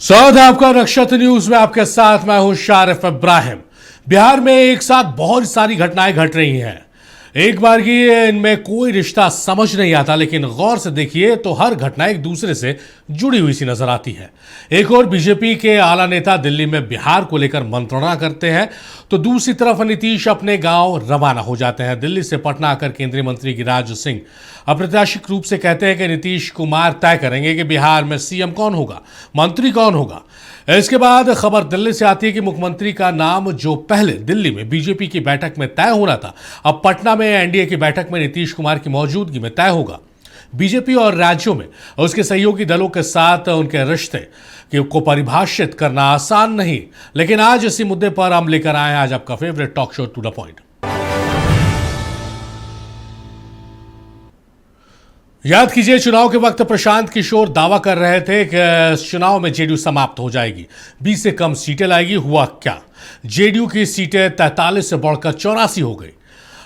स्वागत है आपका नक्षत्र न्यूज में। आपके साथ मैं हूं शारिफ इब्राहिम। बिहार में एक साथ बहुत सारी घटनाएं घट रही हैं। एक बार की इनमें कोई रिश्ता समझ नहीं आता, लेकिन गौर से देखिए तो हर घटना एक दूसरे से जुड़ी हुई सी नजर आती है। एक और बीजेपी के आला नेता दिल्ली में बिहार को लेकर मंत्रणा करते हैं, तो दूसरी तरफ नीतीश अपने गांव रवाना हो जाते हैं। दिल्ली से पटना आकर केंद्रीय मंत्री गिरिराज सिंह अप्रत्याशित रूप से कहते हैं कि नीतीश कुमार तय करेंगे कि बिहार में सीएम कौन होगा, मंत्री कौन होगा। इसके बाद खबर दिल्ली से आती है कि मुख्यमंत्री का नाम जो पहले दिल्ली में बीजेपी की बैठक में तय होना था, अब पटना में एनडीए की बैठक में नीतीश कुमार की मौजूदगी में तय होगा। बीजेपी और राज्यों में उसके सहयोगी दलों के साथ उनके रिश्ते को परिभाषित करना आसान नहीं, लेकिन आज इसी मुद्दे पर हम लेकर आए हैं आज आपका favourite talk show to the point. याद कीजिए, चुनाव के वक्त प्रशांत किशोर दावा कर रहे थे कि इस चुनाव में जेडीयू समाप्त हो जाएगी, 20 से कम सीटें लाएगी। हुआ क्या? जेडीयू की सीटें 43 से बढ़कर 84 हो गई।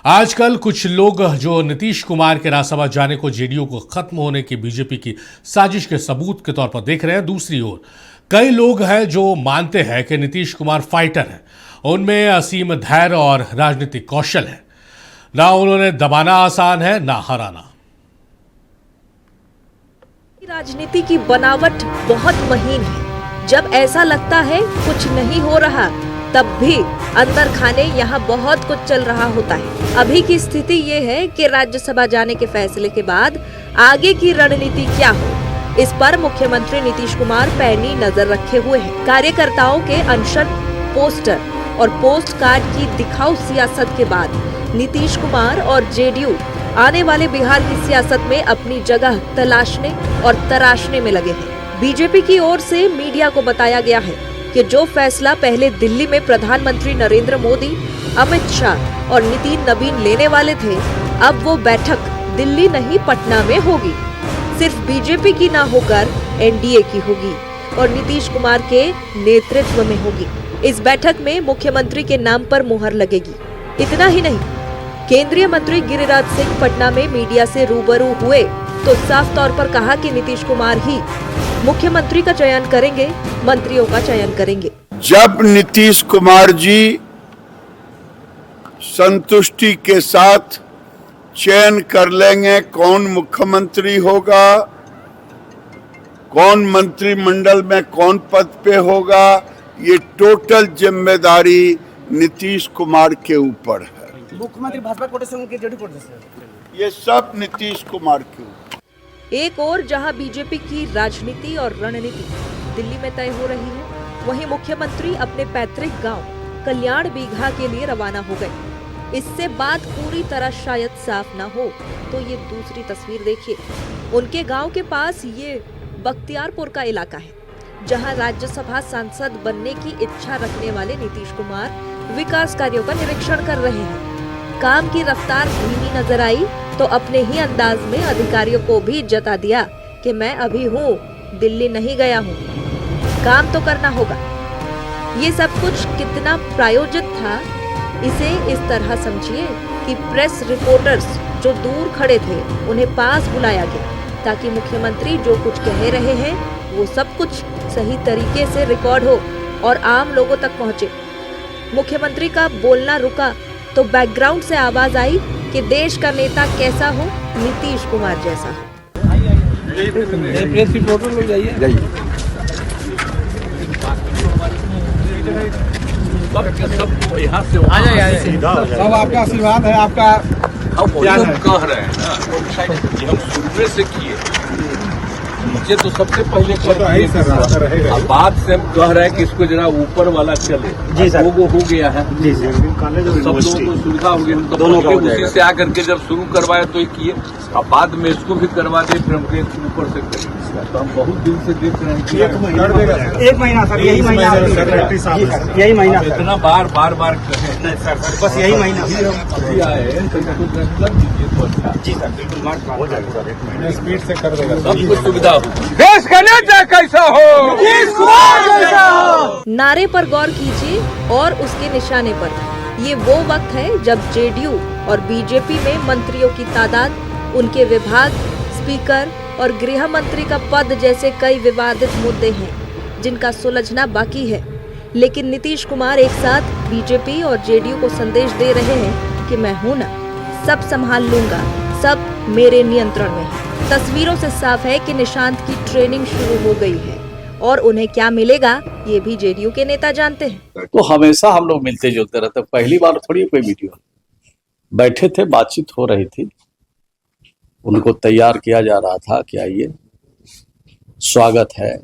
आजकल कुछ लोग जो नीतीश कुमार के राज्यसभा जाने को जेडीयू को खत्म होने की बीजेपी की साजिश के सबूत के तौर पर देख रहे हैं। दूसरी ओर कई लोग हैं जो मानते हैं कि नीतीश कुमार फाइटर हैं, उनमें असीम धैर्य और राजनीतिक कौशल है। ना उन्होंने दबाना आसान है, ना हराना। राजनीति की बनावट बहुत महीन है। जब ऐसा लगता है कुछ नहीं हो रहा, तब भी अंदर खाने यहाँ बहुत कुछ चल रहा होता है। अभी की स्थिति ये है कि राज्यसभा जाने के फैसले के बाद आगे की रणनीति क्या हो, इस पर मुख्यमंत्री नीतीश कुमार पैनी नजर रखे हुए हैं। कार्यकर्ताओं के अनशन, पोस्टर और पोस्ट कार्ड की दिखाऊ सियासत के बाद नीतीश कुमार और जेडीयू आने वाले बिहार की सियासत में अपनी जगह तलाशने और तराशने में लगे हैं। बीजेपी की ओर से मीडिया को बताया गया है कि जो फैसला पहले दिल्ली में प्रधानमंत्री नरेंद्र मोदी, अमित शाह और नितिन नवीन लेने वाले थे, अब वो बैठक दिल्ली नहीं पटना में होगी। सिर्फ बीजेपी की ना होकर एनडीए की होगी और नीतीश कुमार के नेतृत्व में होगी। इस बैठक में मुख्यमंत्री के नाम पर मुहर लगेगी। इतना ही नहीं, केंद्रीय मंत्री गिरिराज सिंह पटना में मीडिया से रूबरू हुए तो साफ तौर पर कहा कि नीतीश कुमार ही मुख्यमंत्री का चयन करेंगे, मंत्रियों का चयन करेंगे। जब नीतीश कुमार जी संतुष्टि के साथ चयन कर लेंगे कौन मुख्यमंत्री होगा, कौन मंत्रिमंडल में कौन पद पे होगा, ये टोटल जिम्मेदारी नीतीश कुमार के ऊपर है। मुख्यमंत्री भाजपा कोटे से उनके जेडी कोटे से, ये सब नीतीश कुमार के ऊपर। एक और जहां बीजेपी की राजनीति और रणनीति दिल्ली में तय हो रही है, वहीं मुख्यमंत्री अपने पैतृक गांव कल्याण बीघा के लिए रवाना हो गए। इससे बात पूरी तरह शायद साफ न हो तो ये दूसरी तस्वीर देखिए। उनके गांव के पास ये बख्तियारपुर का इलाका है, जहां राज्यसभा सांसद बनने की इच्छा रखने वाले नीतीश कुमार विकास कार्यों का निरीक्षण कर रहे हैं। काम की रफ्तार धीमी नजर आई तो अपने ही अंदाज में अधिकारियों को भी जता दिया कि मैं अभी हूँ, दिल्ली नहीं गया हूँ, काम तो करना होगा। ये सब कुछ कितना प्रायोजित था, इसे इस तरह समझिए कि प्रेस रिपोर्टर्स जो दूर खड़े थे उन्हें पास बुलाया गया ताकि मुख्यमंत्री जो कुछ कह रहे हैं वो सब कुछ सही तरीके से रिकॉर्ड हो और आम लोगों तक पहुंचे। मुख्यमंत्री का बोलना रुका तो बैकग्राउंड से आवाज आई कि देश का नेता कैसा हो, नीतीश कुमार जैसा हो। प्रेस रिपोर्टर लोग जाइए। सब आपका आशीर्वाद है, आपका कह रहे हैं ना कि हम शुरू से किए, मुझे तो सबसे पहले अब बात से हम कह रहे हैं कि इसको जरा ऊपर वाला चले। जी सर, वो हो गया है जी सर, सब लोगों को सुविधा हो गया, दोनों को उसी से आकर के जब शुरू करवाए तो ये किए, अब बाद में इसको भी करवा दे, फिर हम ऊपर से करेंगे। तो हम बहुत दिन से देख रहे हैं कि एक महीना सर, यही महीना, यही महीना इतना बार कहे सर, बस यही महीना अभी आए तो अच्छा जी सर, बिल्कुल हो जाएगा सर, एक महीना स्पीड से कर देगा, सब कुछ सुविधा हो। देश का नेता कैसा हो, नारे पर गौर कीजिए और उसके निशाने पर। ये वो वक्त है जब जेडीयू और बीजेपी में मंत्रियों की तादाद, उनके विभाग, स्पीकर और गृह मंत्री का पद जैसे कई विवादित मुद्दे हैं। जिनका सुलझना बाकी है। लेकिन नीतीश कुमार एक साथ बीजेपी और जेडीयू को संदेश दे रहे हैं कि मैं हूं ना, सब संभाल लूंगा, सब मेरे नियंत्रण में है। तस्वीरों से साफ है कि निशांत की ट्रेनिंग शुरू हो गई है और उन्हें क्या मिलेगा ये भी जेडीयू के नेता जानते हैं। तो हमेशा हम लोग मिलते जुलते रहते, पहली बार थोड़ी कोई वीडियो, बैठे थे, बातचीत हो रही थी, उनको तैयार किया जा रहा था कि आइए, स्वागत है,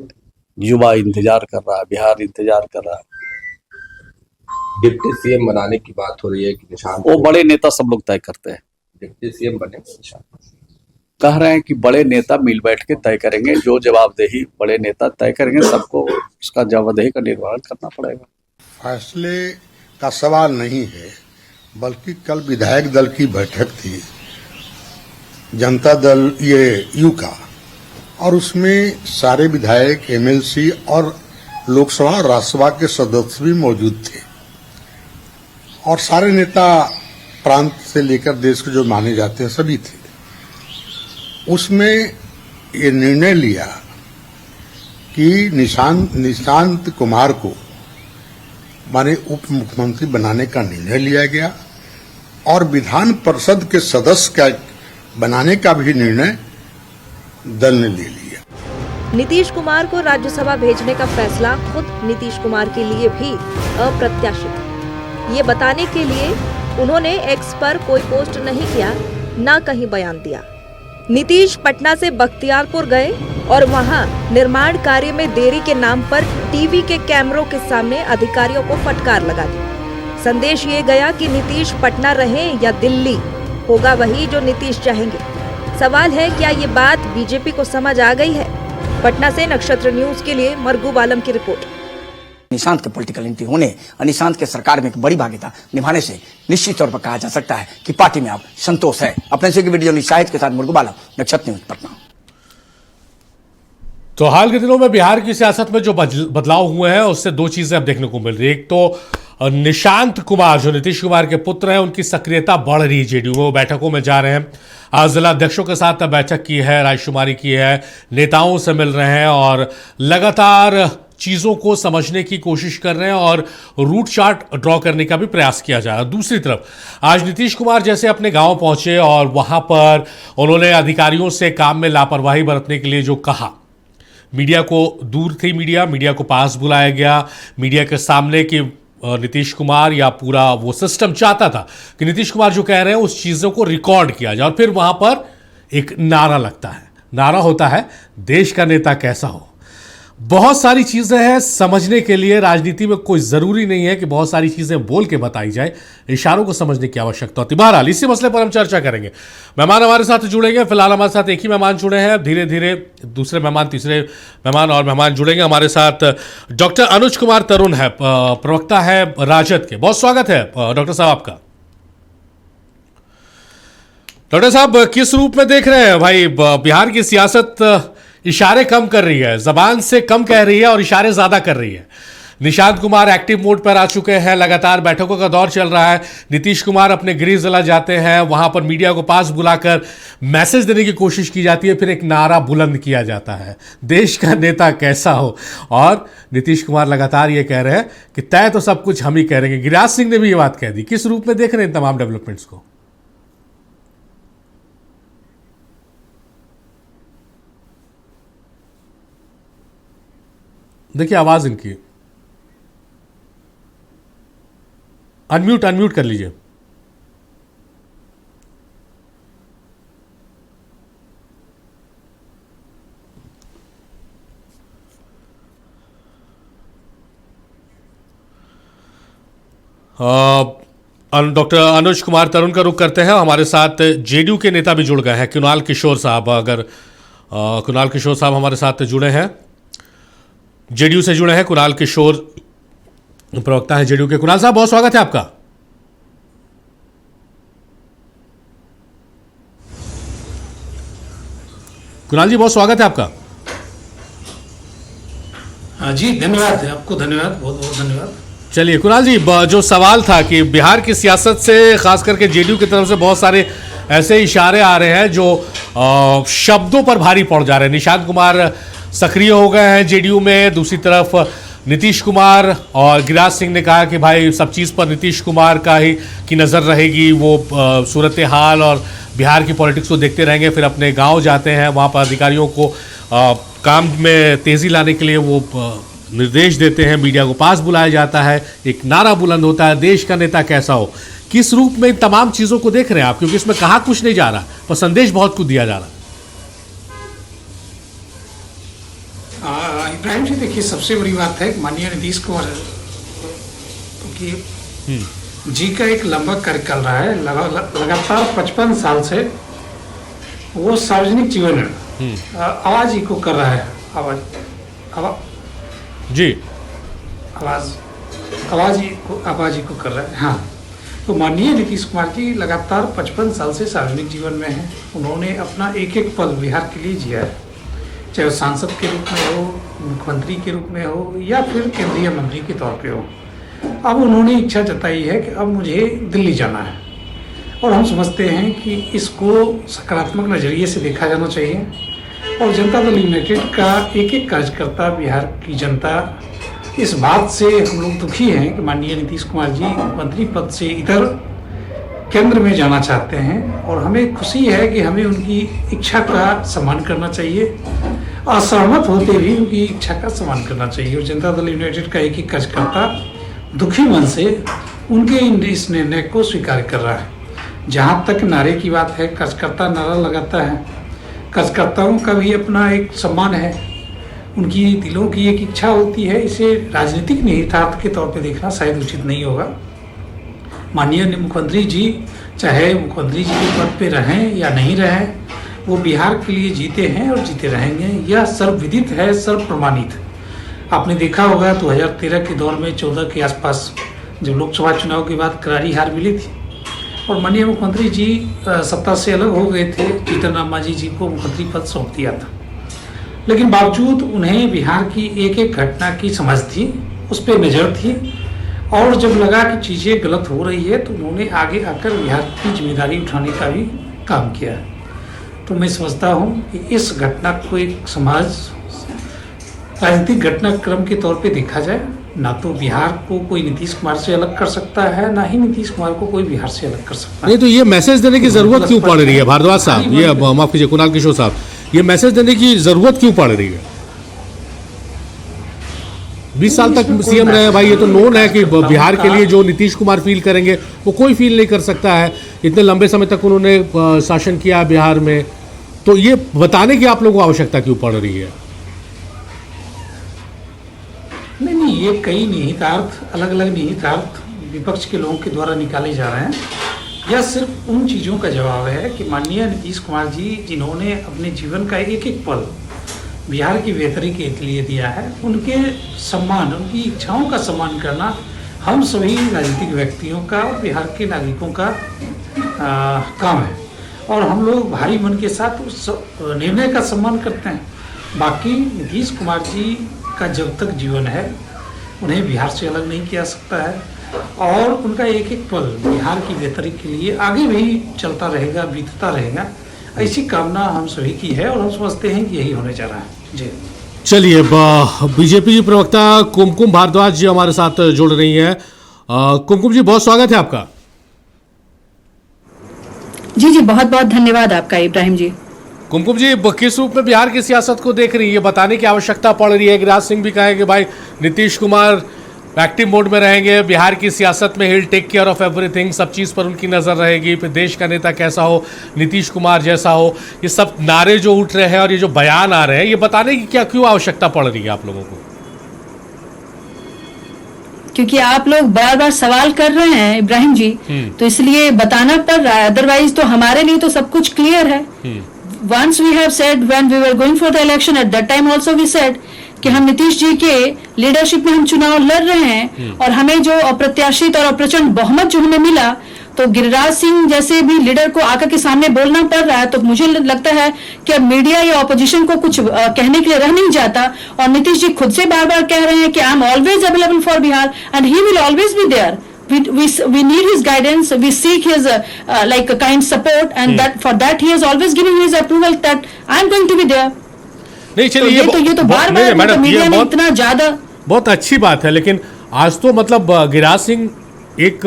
युवा इंतजार कर रहा है, बिहार इंतजार कर रहा है। डिप्टी सीएम बनाने की बात हो रही है कि निशांत वो बड़े नेता सब लोग तय करते हैं, डिप्टी सीएम बने निशांत। कह रहे हैं कि बड़े नेता मिल बैठ के तय करेंगे, जो जवाबदेही बड़े नेता तय करेंगे, सबको उसका जवाबदेही का निर्वहन करना पड़ेगा। फैसले का सवाल नहीं है, बल्कि कल विधायक दल की बैठक थी, जनता दल ये यू का, और उसमें सारे विधायक, एमएलसी और लोकसभा और राज्यसभा के सदस्य भी मौजूद थे और सारे नेता प्रांत से लेकर देश के जो माने जाते हैं सभी थे। उसमें ये निर्णय लिया कि निशांत कुमार को माने उप मुख्यमंत्री बनाने का निर्णय लिया गया और विधान परिषद के सदस्य का बनाने का भी निर्णय दल ने ले लिया। नीतीश कुमार को राज्यसभा भेजने का फैसला खुद नीतीश कुमार के लिए भी अप्रत्याशित है। ये बताने के लिए उन्होंने एक्स पर कोई पोस्ट नहीं किया, न कहीं बयान दिया। नीतीश पटना से बख्तियारपुर गए और वहां निर्माण कार्य में देरी के नाम पर टीवी के कैमरों के सामने अधिकारियों को फटकार लगा दी। संदेश ये गया कि नीतीश पटना रहें या दिल्ली, होगा वही जो नीतीश चाहेंगे। सवाल है, क्या ये बात बीजेपी को समझ आ गई है? पटना से नक्षत्र न्यूज के लिए मरगूब आलम की रिपोर्ट। निशांत के पॉलिटिकल एंट्री होने और निशांत के सरकार में एक बड़ी भागीदारी निभाने से निश्चित तौर पर कहा जा सकता है कि पार्टी में अब संतोष है। अपने से वीडियो शाहिद के साथ मरगूब आलम, नक्षत्र न्यूज, पटना। तो हाल के दिनों में बिहार की सियासत में जो बदलाव हुए हैं उससे दो चीजें अब देखने को मिल रही है। एक तो निशांत कुमार जो नीतीश कुमार के पुत्र हैं, उनकी सक्रियता बढ़ रही है जेडीयू में, वो बैठकों में जा रहे हैं, आज जिला अध्यक्षों के साथ बैठक की है, रायशुमारी की है, नेताओं से मिल रहे हैं और लगातार चीज़ों को समझने की कोशिश कर रहे हैं और रूट चार्ट ड्रॉ करने का भी प्रयास किया जा रहा है। दूसरी तरफ आज नीतीश कुमार जैसे अपने गांव पहुंचे और वहां पर उन्होंने अधिकारियों से काम में लापरवाही बरतने के लिए जो कहा, मीडिया को दूर थी, मीडिया को पास बुलाया गया, मीडिया के सामने कि नीतीश कुमार या पूरा वो सिस्टम चाहता था कि नीतीश कुमार जो कह रहे हैं उस चीज़ों को रिकॉर्ड किया जाए और फिर वहां पर एक नारा लगता है, नारा होता है देश का नेता कैसा हो। बहुत सारी चीज़ें हैं समझने के लिए, राजनीति में कोई ज़रूरी नहीं है कि बहुत सारी चीज़ें बोल के बताई जाए, इशारों को समझने की आवश्यकता होती है। बहरहाल इसी मसले पर हम चर्चा करेंगे, मेहमान हमारे साथ जुड़ेंगे। फिलहाल हमारे साथ एक ही मेहमान जुड़े हैं, धीरे धीरे दूसरे मेहमान, तीसरे मेहमान और मेहमान जुड़ेंगे। हमारे साथ डॉक्टर अनुज कुमार तरुण है, प्रवक्ता है राजद के। बहुत स्वागत है डॉक्टर साहब आपका। डॉक्टर साहब, किस रूप में देख रहे हैं भाई, बिहार की सियासत इशारे कम कर रही है, जबान से कम कह रही है और इशारे ज्यादा कर रही है। निशांत कुमार एक्टिव मोड पर आ चुके हैं, लगातार बैठकों का दौर चल रहा है। नीतीश कुमार अपने गृह जिला जाते हैं, वहां पर मीडिया को पास बुलाकर मैसेज देने की कोशिश की जाती है, फिर एक नारा बुलंद किया जाता है, देश का नेता कैसा हो। और नीतीश कुमार लगातार ये कह रहे हैं कि तय तो सब कुछ हम ही कह रहे हैं। गिरिराज सिंह ने भी ये बात कह दी। किस रूप में देख रहे हैं इन तमाम डेवलपमेंट्स को? देखिए आवाज इनकी, अनम्यूट कर लीजिए। डॉक्टर अनुज कुमार तरुण का रुख करते हैं। हमारे साथ जेडीयू के नेता भी जुड़ गए हैं, कुणाल किशोर साहब। अगर कुणाल किशोर साहब हमारे साथ जुड़े हैं, जेडीयू से जुड़े हैं, कुणाल किशोर प्रवक्ता हैं जेडीयू के। कुणाल साहब, बहुत स्वागत है आपका। कुणाल जी, बहुत स्वागत है आपका। हाँ जी, धन्यवाद आपको, धन्यवाद, बहुत बहुत धन्यवाद। चलिए कुणाल जी, जो सवाल था कि बिहार की सियासत से खास करके जेडीयू की तरफ से बहुत सारे ऐसे इशारे आ रहे हैं जो शब्दों पर भारी पड़ जा रहे हैं। निशांत कुमार सक्रिय हो गए हैं जेडीयू में। दूसरी तरफ नीतीश कुमार और गिरिराज सिंह ने कहा कि भाई सब चीज़ पर नीतीश कुमार का ही की नज़र रहेगी, वो सूरत हाल और बिहार की पॉलिटिक्स को देखते रहेंगे। फिर अपने गांव जाते हैं, वहां पर अधिकारियों को काम में तेज़ी लाने के लिए वो निर्देश देते हैं, मीडिया को पास बुलाया जाता है, एक नारा बुलंद होता है, देश का नेता कैसा हो। किस रूप में इन तमाम चीज़ों को देख रहे हैं आप, क्योंकि इसमें कहा कुछ नहीं जा रहा पर संदेश बहुत कुछ दिया जा रहा है। इब्राहिम जी, देखिए सबसे बड़ी बात है माननीय नीतीश कुमार जी का एक लंबा कार्यकाल रहा है। लगातार 55 साल से वो सार्वजनिक जीवन में आवाज इको कर रहा है। आवाज इको कर रहा है। हाँ, तो माननीय नीतीश कुमार जी लगातार 55 साल से सार्वजनिक जीवन में हैं। उन्होंने अपना एक एक पल बिहार के लिए जिया है, चाहे वो सांसद के रूप में हो, मुख्यमंत्री के रूप में हो या फिर केंद्रीय मंत्री के तौर पे हो। अब उन्होंने इच्छा जताई है कि अब मुझे दिल्ली जाना है, और हम समझते हैं कि इसको सकारात्मक नज़रिए से देखा जाना चाहिए। और जनता दल यूनाइटेड का एक एक कार्यकर्ता, बिहार की जनता इस बात से हम लोग दुखी हैं कि माननीय नीतीश कुमार जी मंत्री पद से इधर केंद्र में जाना चाहते हैं, और हमें खुशी है कि हमें उनकी इच्छा का सम्मान करना चाहिए, असहमत होते भी उनकी इच्छा का सम्मान करना चाहिए। और जनता दल यूनाइटेड का एक एक कार्यकर्ता दुखी मन से उनके इस निर्णय को स्वीकार कर रहा है। जहाँ तक नारे की बात है, कार्यकर्ता नारा लगाता है, कार्यकर्ताओं का भी अपना एक सम्मान है, उनकी दिलों की एक इच्छा होती है। इसे राजनीतिक निहितार्थ के तौर पे देखना शायद उचित नहीं होगा। माननीय मुख्यमंत्री जी, चाहे मुख्यमंत्री जी के पद पे रहें या नहीं रहें, वो बिहार के लिए जीते हैं और जीते रहेंगे। यह सर्वविदित है, सर्व प्रमाणित। आपने देखा होगा 2013 के दौर में 14 के आसपास जब लोकसभा चुनाव के बाद करारी हार मिली थी और माननीय मुख्यमंत्री जी सत्ता से अलग हो गए थे, जीतन राम मांझी जी को मुख्यमंत्री पद सौंप दिया था, लेकिन बावजूद उन्हें बिहार की एक एक घटना की समझ थी, उस पर नज़र थी, और जब लगा कि चीज़ें गलत हो रही है तो उन्होंने आगे आकर बिहार की जिम्मेदारी उठाने का भी काम किया। तो मैं समझता हूँ कि इस घटना को एक समाज राजनीतिक घटनाक्रम के तौर पे देखा जाए। ना तो बिहार को कोई नीतीश कुमार से अलग कर सकता है, ना ही नीतीश कुमार को कोई बिहार से अलग कर सकता है। नहीं तो ये मैसेज देने की जरूरत क्यों पड़ रही है भारद्वाज साहब, ये माफ कीजिए कुणाल किशोर साहब, ये मैसेज देने की जरूरत क्यों पड़ रही है? 20 साल तक सीएम रहे भाई, ये तो नोन है कि बिहार के लिए जो नीतीश कुमार फील करेंगे वो कोई फील नहीं कर सकता है। इतने लंबे समय तक उन्होंने शासन किया बिहार में, तो ये बताने की आप लोगों को आवश्यकता क्यों पड़ रही है? नहीं, ये कई निहितार्थ, अलग अलग निहितार्थ विपक्ष के लोगों के द्वारा निकाले जा रहे हैं। यह सिर्फ उन चीज़ों का जवाब है कि माननीय नीतीश कुमार जी, जिन्होंने अपने जीवन का एक एक पल बिहार की बेहतरी के लिए दिया है, उनके सम्मान, उनकी इच्छाओं का सम्मान करना हम सभी राजनीतिक व्यक्तियों का और बिहार के नागरिकों का काम है, और हम लोग भारी मन के साथ उस निर्णय का सम्मान करते हैं। बाकी नीतीश कुमार जी का जब तक जीवन है उन्हें बिहार से अलग नहीं किया सकता है, और उनका एक एक पल बिहार की बेहतरी के लिए आगे भी चलता रहेगा, बीतता रहेगा, ऐसी कामना हम सभी की है, और हम समझते हैं कि यही होने जा रहा है। जी चलिए, बीजेपी प्रवक्ता कुमकुम भारद्वाज जी हमारे साथ जुड़ रही हैं। कुमकुम जी, बहुत स्वागत है आपका। जी, बहुत बहुत धन्यवाद आपका इब्राहिम जी। कुमकुम जी, किस रूप में बिहार की सियासत को देख रही है? बताने की आवश्यकता पड़ रही है। गिरिराज सिंह भी कहें कि भाई नीतीश कुमार एक्टिव मोड में रहेंगे, बिहार की सियासत में हिल टेक केयर ऑफ एवरीथिंग, सब चीज़ पर उनकी नज़र रहेगी, फिर देश का नेता कैसा हो, नीतीश कुमार जैसा हो। ये सब नारे जो उठ रहे हैं और ये जो बयान आ रहे हैं, ये बताने की क्यों आवश्यकता पड़ रही है आप लोगों को? क्योंकि आप लोग बार बार सवाल कर रहे हैं इब्राहिम जी, तो इसलिए बताना पड़ रहा है, अदरवाइज तो हमारे लिए तो सब कुछ क्लियर है। Once we have said when we were going for the election, at that time also we said कि हम नीतीश जी के लीडरशिप में हम चुनाव लड़ रहे हैं, और हमें जो अप्रत्याशित और अप्रचंड बहुमत जो हमें मिला, तो गिरिराज सिंह जैसे भी लीडर को आकर के सामने बोलना पड़ रहा है। तो मुझे लगता है कि अब मीडिया या ऑपोजिशन को कुछ कहने के लिए रह नहीं जाता, और नीतीश जी खुद से बार बार कह रहे हैं कि I am always available for Bihar and he will always be there. We need his guidance. We seek his like a kind support, and that for that he has always given his approval that I am going to be there. नहीं चलिए ये तो बार बार madam media ये में इतना ज्यादा बहुत अच्छी बात है, लेकिन आज तो मतलब गिरिराज सिंह एक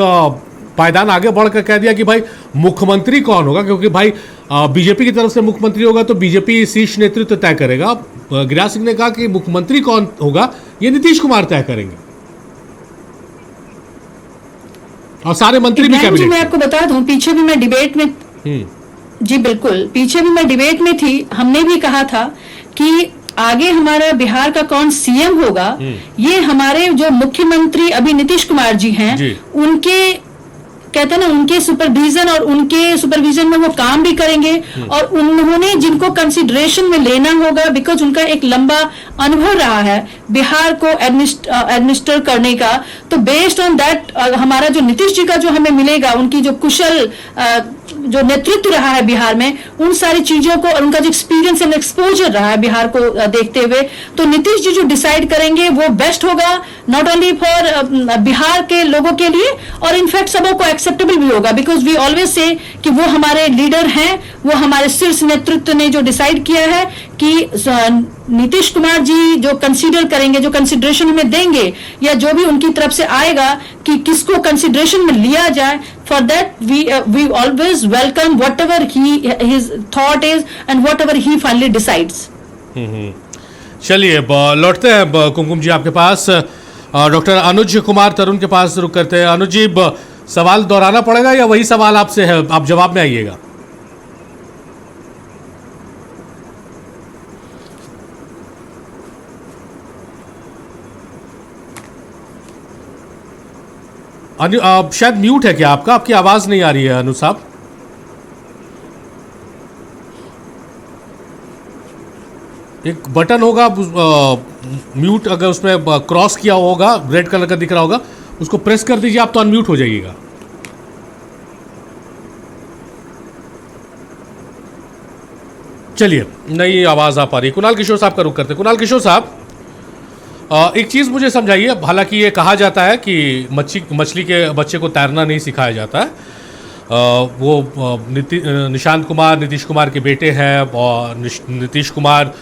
पायदान आगे बढ़कर कह दिया कि भाई मुख्यमंत्री कौन होगा, क्योंकि भाई बीजेपी की तरफ से मुख्यमंत्री होगा तो बीजेपी शीर्ष नेतृत्व तय करेगा। गिरिराज सिंह ने कहा कि मुख्यमंत्री कौन होगा ये नीतीश कुमार तय करेंगे और सारे मंत्री भी कैबिनेट। मैं आपको बता दूं, पीछे भी मैं डिबेट में जी बिल्कुल, पीछे भी मैं डिबेट में थी, हमने भी कहा था कि आगे हमारा बिहार का कौन सीएम होगा ये हमारे जो मुख्यमंत्री अभी नीतीश कुमार जी हैं उनके कहते हैं ना, उनके सुपरविजन और उनके सुपरविजन में वो काम भी करेंगे और उन्होंने जिनको कंसिडरेशन में लेना होगा, बिकॉज उनका एक लंबा अनुभव रहा है बिहार को एडमिनिस्टर करने का, तो बेस्ड ऑन दैट हमारा जो नीतीश जी का जो हमें मिलेगा, उनकी जो कुशल जो नेतृत्व रहा है बिहार में, उन सारी चीजों को और उनका जो एक्सपीरियंस एंड एक्सपोजर रहा है बिहार को देखते हुए, तो नीतीश जी जो डिसाइड करेंगे वो बेस्ट होगा, नॉट ओनली फॉर बिहार के लोगों के लिए और इनफैक्ट सबों को एक्सेप्टेबल भी होगा, बिकॉज वी ऑलवेज से कि वो हमारे लीडर हैं, वो हमारे शीर्ष नेतृत्व ने जो डिसाइड किया है कि नीतीश कुमार जी जो कंसीडर करेंगे, जो कंसिडरेशन हमें देंगे या जो भी उनकी तरफ से आएगा कि किसको कंसिडरेशन में लिया जाए, for that we always welcome whatever his thought is and whatever he finally decides. चलिए लौटते हैं कुमकुम जी आपके पास। डॉक्टर अनुज कुमार तरुण के पास रुक करते हैं। अनुज जी, सवाल दोहराना पड़ेगा या वही सवाल आपसे है, आप जवाब में आइएगा। शायद म्यूट है क्या आपका, आपकी आवाज नहीं आ रही है अनु साहब। एक बटन होगा म्यूट, अगर उसमें क्रॉस किया होगा, रेड कलर का दिख रहा होगा, उसको प्रेस कर दीजिए आप तो अनम्यूट हो जाइएगा। चलिए, नई आवाज आ पा रही है। कुणाल किशोर साहब का रुख करते हैं। कुणाल किशोर साहब, एक चीज़ मुझे समझाइए, हालांकि ये कहा जाता है कि मछली के बच्चे को तैरना नहीं सिखाया जाता है, वो निशांत कुमार नीतीश कुमार के बेटे हैं और नीतीश कुमार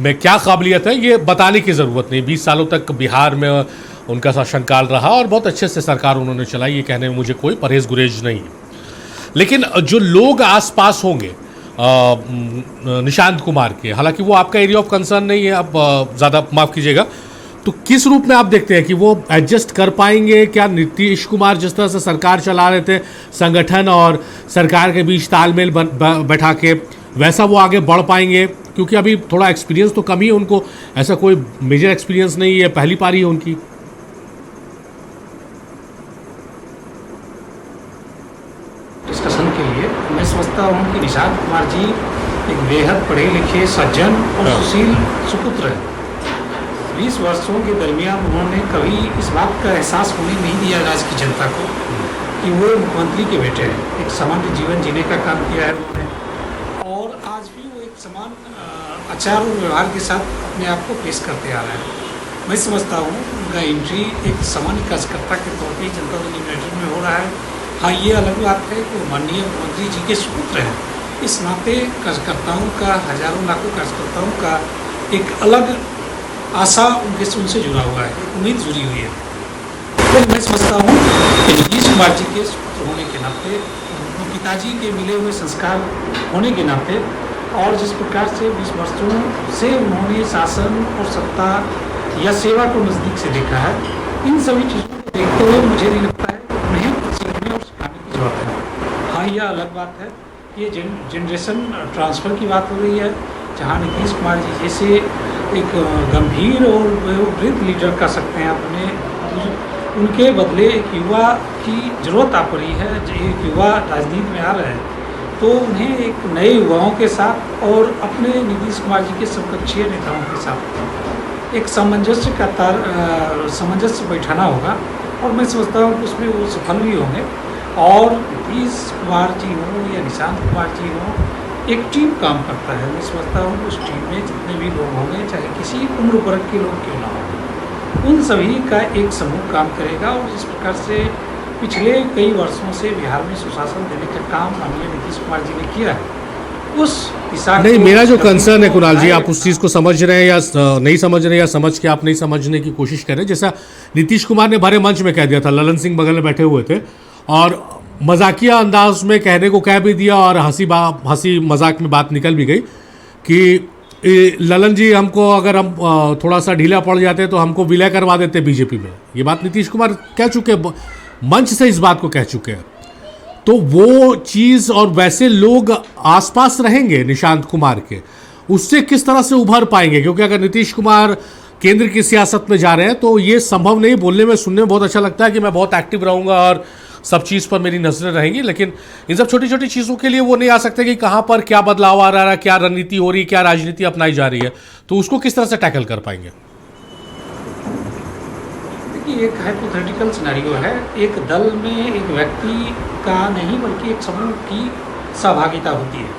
में क्या काबिलियत है ये बताने की ज़रूरत नहीं। 20 सालों तक बिहार में उनका शासनकाल रहा और बहुत अच्छे से सरकार उन्होंने चलाई, ये कहने में मुझे कोई परहेज गुरेज नहीं है। लेकिन जो लोग आसपास होंगे निशांत कुमार के, हालांकि वो आपका एरिया ऑफ कंसर्न नहीं है, आप ज़्यादा माफ़ कीजिएगा, तो किस रूप में आप देखते हैं कि वो एडजस्ट कर पाएंगे? क्या नीतीश कुमार जिस तरह से सरकार चला रहे थे, संगठन और सरकार के बीच तालमेल बैठा के, वैसा वो आगे बढ़ पाएंगे? क्योंकि अभी थोड़ा एक्सपीरियंस तो कम ही है उनको, ऐसा कोई मेजर एक्सपीरियंस नहीं है, पहली पारी है उनकी। डिस्कशन के लिए मैं समझता हूँ कि निशांत कुमार जी एक बेहद पढ़े लिखे, सज्जन और सुशील सुपुत्र हैं। 20 वर्षों के दरमियान उन्होंने कभी इस बात का एहसास होने नहीं दिया राज्य की जनता को कि वो मुख्यमंत्री के बेटे हैं। एक सामान्य जीवन जीने का काम किया है उन्होंने और आज भी वो एक समान आचार और व्यवहार के साथ अपने आप को पेश करते आ रहे हैं। मैं समझता हूँ उनका एंट्री एक सामान्य कार्यकर्ता के तौर पर जनता दल यूनाइटेड में हो रहा है। हाँ, ये अलग बात है कि माननीय मुख्यमंत्री जी के सुपुत्र हैं, इस नाते कार्यकर्ताओं का, हजारों लाखों कार्यकर्ताओं का एक अलग आशा उनसे जुड़ा हुआ है, उम्मीद जुड़ी हुई है। तो मैं समझता हूँ कि नीतीश कुमार जी के सुपुत्र होने के नाते, पिताजी के मिले हुए संस्कार होने के नाते और जिस प्रकार से 20 वर्षों से उन्होंने शासन और सत्ता या सेवा को नज़दीक से देखा है, इन सभी चीज़ों को देखते हुए मुझे नहीं लगता है उन्हें सीखने और सिखाने की जरूरत है। हाँ, यह अलग बात है, ये जनरेशन ट्रांसफ़र की बात हो रही है, जहाँ नीतीश कुमार जी जैसे एक गंभीर और वृद्ध लीडर कह सकते हैं अपने, उनके बदले एक युवा की ज़रूरत आ पड़ी है। एक युवा राजनीति में आ रहे हैं तो उन्हें एक नए युवाओं के साथ और अपने नीतीश कुमार जी के समकक्षीय नेताओं के साथ एक सामंजस्य बैठाना होगा और मैं समझता हूँ कि उसमें वो सफल भी होंगे। और नीतीश कुमार जी हों या निशांत कुमार जी हों, एक टीम काम करता है। मैं समझता हूँ कि उस टीम में जितने भी लोग होंगे, चाहे किसी उम्र वर्ग के लोग क्यों ना हों, उन सभी का एक समूह काम करेगा। और जिस प्रकार से पिछले कई वर्षों से बिहार में सुशासन देने का काम माननीय नीतीश कुमार जी ने किया है, उस दिशा नहीं, को मेरा जो सभी कंसर्न है को कुणाल जी, बनाए आप उस चीज़ को समझ रहे हैं या नहीं समझ रहे हैं, या समझ के आप नहीं समझने की कोशिश कर रहे हैं। जैसा नीतीश कुमार ने भरे मंच में कह दिया था, ललन सिंह बगल में बैठे हुए थे और मजाकिया अंदाज में कहने को कह भी दिया और हंसी मजाक में बात निकल भी गई कि ललन जी हमको, अगर हम थोड़ा सा ढीला पड़ जाते तो हमको विलय करवा देते बीजेपी में। ये बात नीतीश कुमार कह चुके, मंच से इस बात को कह चुके हैं। तो वो चीज़, और वैसे लोग आसपास रहेंगे निशांत कुमार के, उससे किस तरह से उभर पाएंगे? क्योंकि अगर नीतीश कुमार केंद्र की सियासत में जा रहे हैं तो ये संभव नहीं। बोलने में, सुनने में बहुत अच्छा लगता है कि मैं बहुत एक्टिव रहूँगा और सब चीज़ पर मेरी नजरें रहेंगी, लेकिन इन सब छोटी छोटी चीज़ों के लिए वो नहीं आ सकते कि कहाँ पर क्या बदलाव आ रहा है, क्या रणनीति हो रही है, क्या राजनीति अपनाई जा रही है। तो उसको किस तरह से टैकल कर पाएंगे? देखिए, एक हाइपोथेटिकल सिनेरियो है। एक दल में एक व्यक्ति का नहीं बल्कि एक समूह की सहभागिता होती है,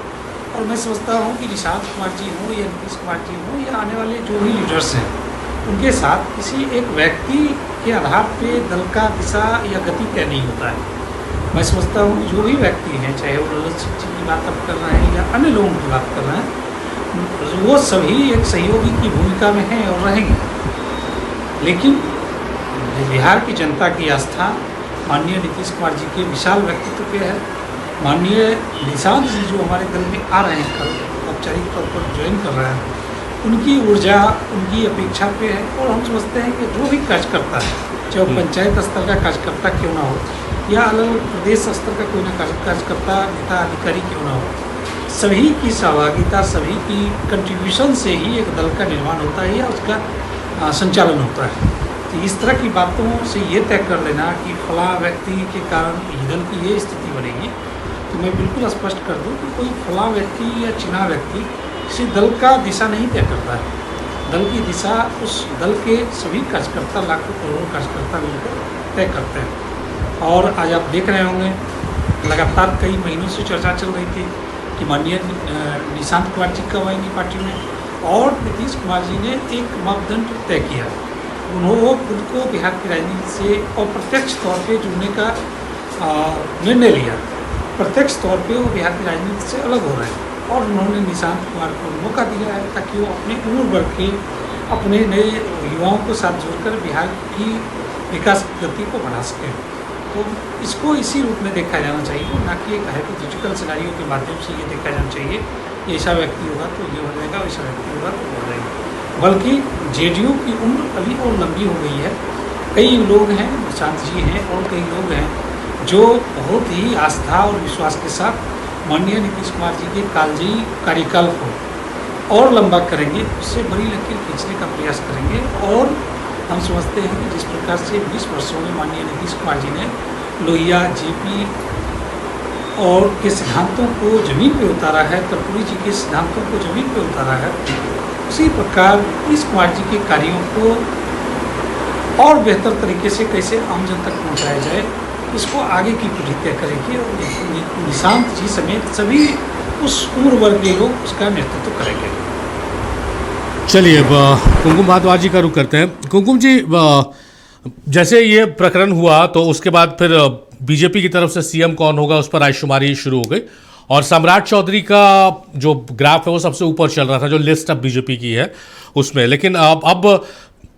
और मैं समझता हूँ कि निशांत कुमार जी हों या नीतीश कुमार जी हों या आने वाले जो भी लीडर्स हैं, उनके साथ किसी एक व्यक्ति के आधार पे दल का दिशा या गति तय नहीं होता है। मैं समझता हूँ कि जो भी व्यक्ति हैं, चाहे वो ललन सिंह जी की बात आप कर रहे हैं या अन्य लोगों की बात कर रहे हैं, वो सभी एक सहयोगी की भूमिका में हैं और रहेंगे। लेकिन बिहार की जनता की आस्था माननीय नीतीश कुमार जी के विशाल व्यक्तित्व पे है। माननीय निशांत जी जो हमारे दल में आ रहे हैं, कल औपचारिक तौर पर ज्वाइन कर रहे हैं, उनकी ऊर्जा, उनकी अपेक्षा पे है। और हम समझते हैं कि जो भी कार्यकर्ता है, चाहे वो पंचायत स्तर का कार्यकर्ता क्यों ना हो या अलग प्रदेश स्तर का कोई ना कार्यकर्ता, नेता, अधिकारी क्यों ना हो, सभी की सहभागिता, सभी की कंट्रीब्यूशन से ही एक दल का निर्माण होता है या उसका संचालन होता है। तो इस तरह की बातों से ये तय कर लेना कि फला व्यक्ति के कारण दल की ये स्थिति बनेगी, तो मैं बिल्कुल स्पष्ट कर दूं कि कोई फला व्यक्ति या चुना व्यक्ति किसी दल का दिशा नहीं तय करता है। दल की दिशा उस दल के सभी कार्यकर्ता, लाखों करोड़ों कार्यकर्ता मिलकर तय करते हैं। और आज आप देख रहे होंगे, लगातार कई महीनों से चर्चा चल रही थी कि माननीय निशांत कुमार जी कब आएंगे पार्टी में, और नीतीश कुमार जी ने एक मापदंड तय किया। उन्होंने खुद को बिहार की राजनीति से अप्रत्यक्ष तौर पे जुड़ने का निर्णय लिया। प्रत्यक्ष तौर पे वो बिहार की राजनीति से अलग हो रहे हैं, और उन्होंने निशांत कुमार को मौका दिया है ताकि वो अपने उम्र वर्ग के, अपने नए युवाओं को साथ जोड़कर बिहार की विकास गति को बढ़ा सकें। तो इसको इसी रूप में देखा जाना चाहिए, ना कि एक हाइपोथेटिकल सिनेरियो के माध्यम से ये देखा जाना चाहिए कि ऐसा व्यक्ति होगा तो ये हो जाएगा, वैसा व्यक्ति होगा तो हो जाएगा। बल्कि जेडीयू की उम्र अभी और लंबी हो गई है। कई लोग हैं, निशांत जी हैं और कई लोग हैं जो बहुत ही आस्था और विश्वास के साथ माननीय नीतीश कुमार जी के कालजयी कार्यकाल को और लंबा करेंगे, उससे बड़ी लकीर खींचने का प्रयास करेंगे। और हम समझते हैं कि जिस प्रकार से 20 वर्षों में माननीय नीतीश कुमार जी ने लोहिया, जेपी और के सिद्धांतों को जमीन पे उतारा है, कर्पूरी जी के सिद्धांतों को जमीन पे उतारा है, उसी प्रकार नीतीश कुमार जी के कार्यों को और बेहतर तरीके से कैसे आम जन तक पहुँचाया जाए, इसको आगे की पीढ़ी तय करेगी। और निशांत जी समेत सभी उस उम्र वर्ग के लोग उसका नेतृत्व करेंगे। चलिए, कुमकुम भारद्वाज जी का रुख करते हैं। कुमकुम जी, जैसे ये प्रकरण हुआ तो उसके बाद फिर बीजेपी की तरफ से सीएम कौन होगा उस पर रायशुमारी शुरू हो गई, और सम्राट चौधरी का जो ग्राफ है वो सबसे ऊपर चल रहा था, जो लिस्ट अब बीजेपी की है उसमें। लेकिन अब